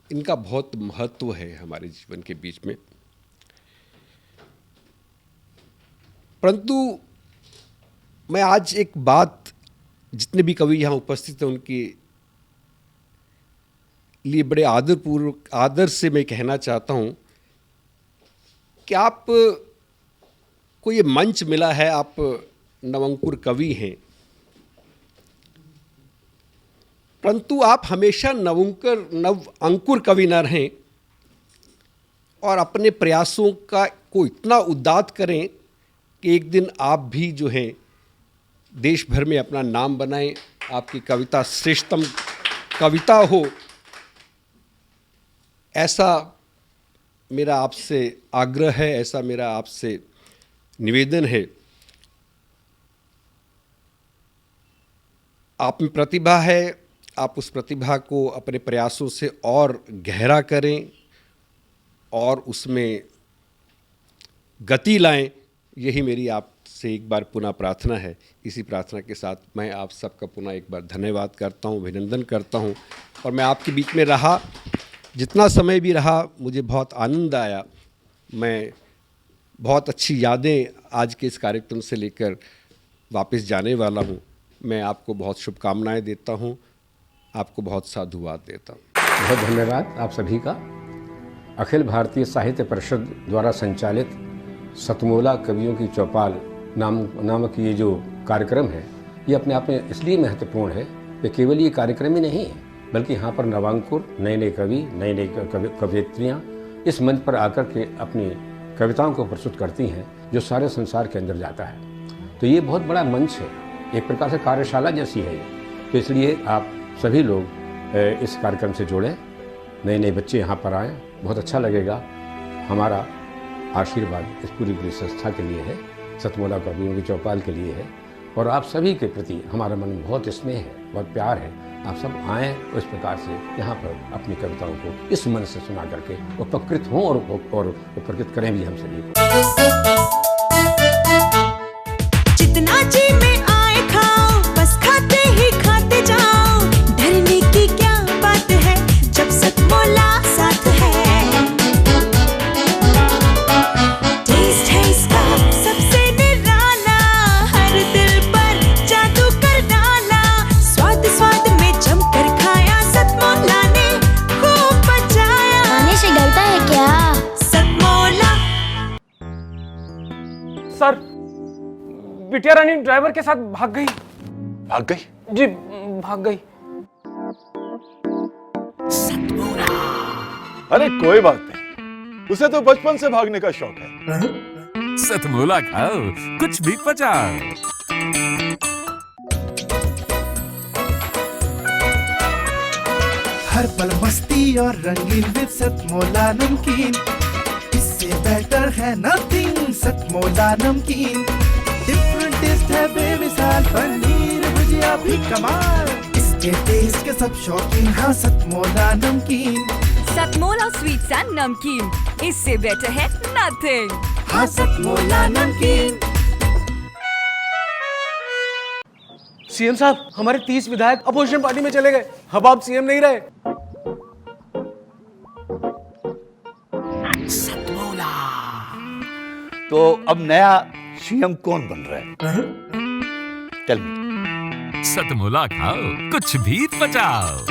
इनका बहुत महत्व है हमारे जीवन के बीच में। परंतु मैं आज एक बात जितने भी कवि यहाँ उपस्थित हैं उनके लिए बड़े आदरपूर्वक, आदर से मैं कहना चाहता हूँ कि आप को ये मंच मिला है, आप नवअंकुर कवि हैं, परंतु आप हमेशा नवअंकुर कवि न रहें और अपने प्रयासों को इतना उद्दात करें कि एक दिन आप भी जो है देश भर में अपना नाम बनाएं, आपकी कविता श्रेष्ठतम कविता हो, ऐसा मेरा आपसे आग्रह है, ऐसा मेरा आपसे निवेदन है। आप में प्रतिभा है, आप उस प्रतिभा को अपने प्रयासों से और गहरा करें और उसमें गति लाएं, यही मेरी आपसे एक बार पुनः प्रार्थना है। इसी प्रार्थना के साथ मैं आप सबका पुनः एक बार धन्यवाद करता हूं, अभिनंदन करता हूं। और मैं आपके बीच में रहा, जितना समय भी रहा, मुझे बहुत आनंद आया। मैं बहुत अच्छी यादें आज के इस कार्यक्रम से लेकर वापस जाने वाला हूं। मैं आपको बहुत शुभकामनाएं देता हूं, आपको बहुत साधुवाद देता हूं। बहुत धन्यवाद आप सभी का। अखिल भारतीय साहित्य परिषद द्वारा संचालित सतमोला कवियों की चौपाल नामक ये जो कार्यक्रम है, ये अपने आप में इसलिए महत्वपूर्ण है कि केवल ये कार्यक्रम ही नहीं है, बल्कि यहाँ पर नवांकुर, नए नए कवि, नए नए कवयित्रियाँ इस मंच पर आकर के अपनी कविताओं को प्रस्तुत करती हैं, जो सारे संसार के अंदर जाता है। तो ये बहुत बड़ा मंच है, एक प्रकार से कार्यशाला जैसी है ये। तो इसलिए आप सभी लोग इस कार्यक्रम से जुड़ें, नए नए बच्चे यहाँ पर आएँ, बहुत अच्छा लगेगा। हमारा आशीर्वाद इस पूरी संस्था के लिए है, सतमोला कवियों की चौपाल के लिए है, और आप सभी के प्रति हमारा मन में बहुत स्नेह है, बहुत प्यार है। आप सब आएँ और इस प्रकार से यहाँ पर अपनी कविताओं को इस मन से सुना करके उपकृत हों और उपकृत करें भी हम सभी को। जितना जी में आए खाओ, बस खाते ही खाते जाओ, डरने की क्या बात है जब सतमोला साथ है। टेस्ट है इसका सबसे निराला, हर दिल पर जादू कर डाला, स्वाद स्वाद में जमकर खाया, सतमोला ने खूब बचाया। खाने से गलता है क्या? सतमोला। सर, बिटिया रानी ड्राइवर के साथ भाग गई। भाग गई? जी, भाग गई। अरे कोई बात नहीं, उसे तो बचपन से भागने का शौक है। सतमोला खाओ, कुछ भी पचाओ। हर पल मस्ती और रंगीन विद सतमोला नमकीन, इससे बेटर है नथिंग। सतमोला नमकीन डिफरेंट टेस्ट है बेमिसाल, पनीर भुजिया भी कमाल, इसके टेस्ट के सब शौकीन। हाँ सतमोला नमकीन, सतमोला स्वीट्स एंड नमकीन, इससे बेटर है नथिंग। हाँ सतमोला नमकीन। सीएम साहब, हमारे 30 विधायक अपोजिशन पार्टी में चले गए। अब आप सीएम नहीं रहे। तो अब नया सीएम कौन बन रहा है? Tell me. सतमोला खाओ, कुछ भी पचाओ।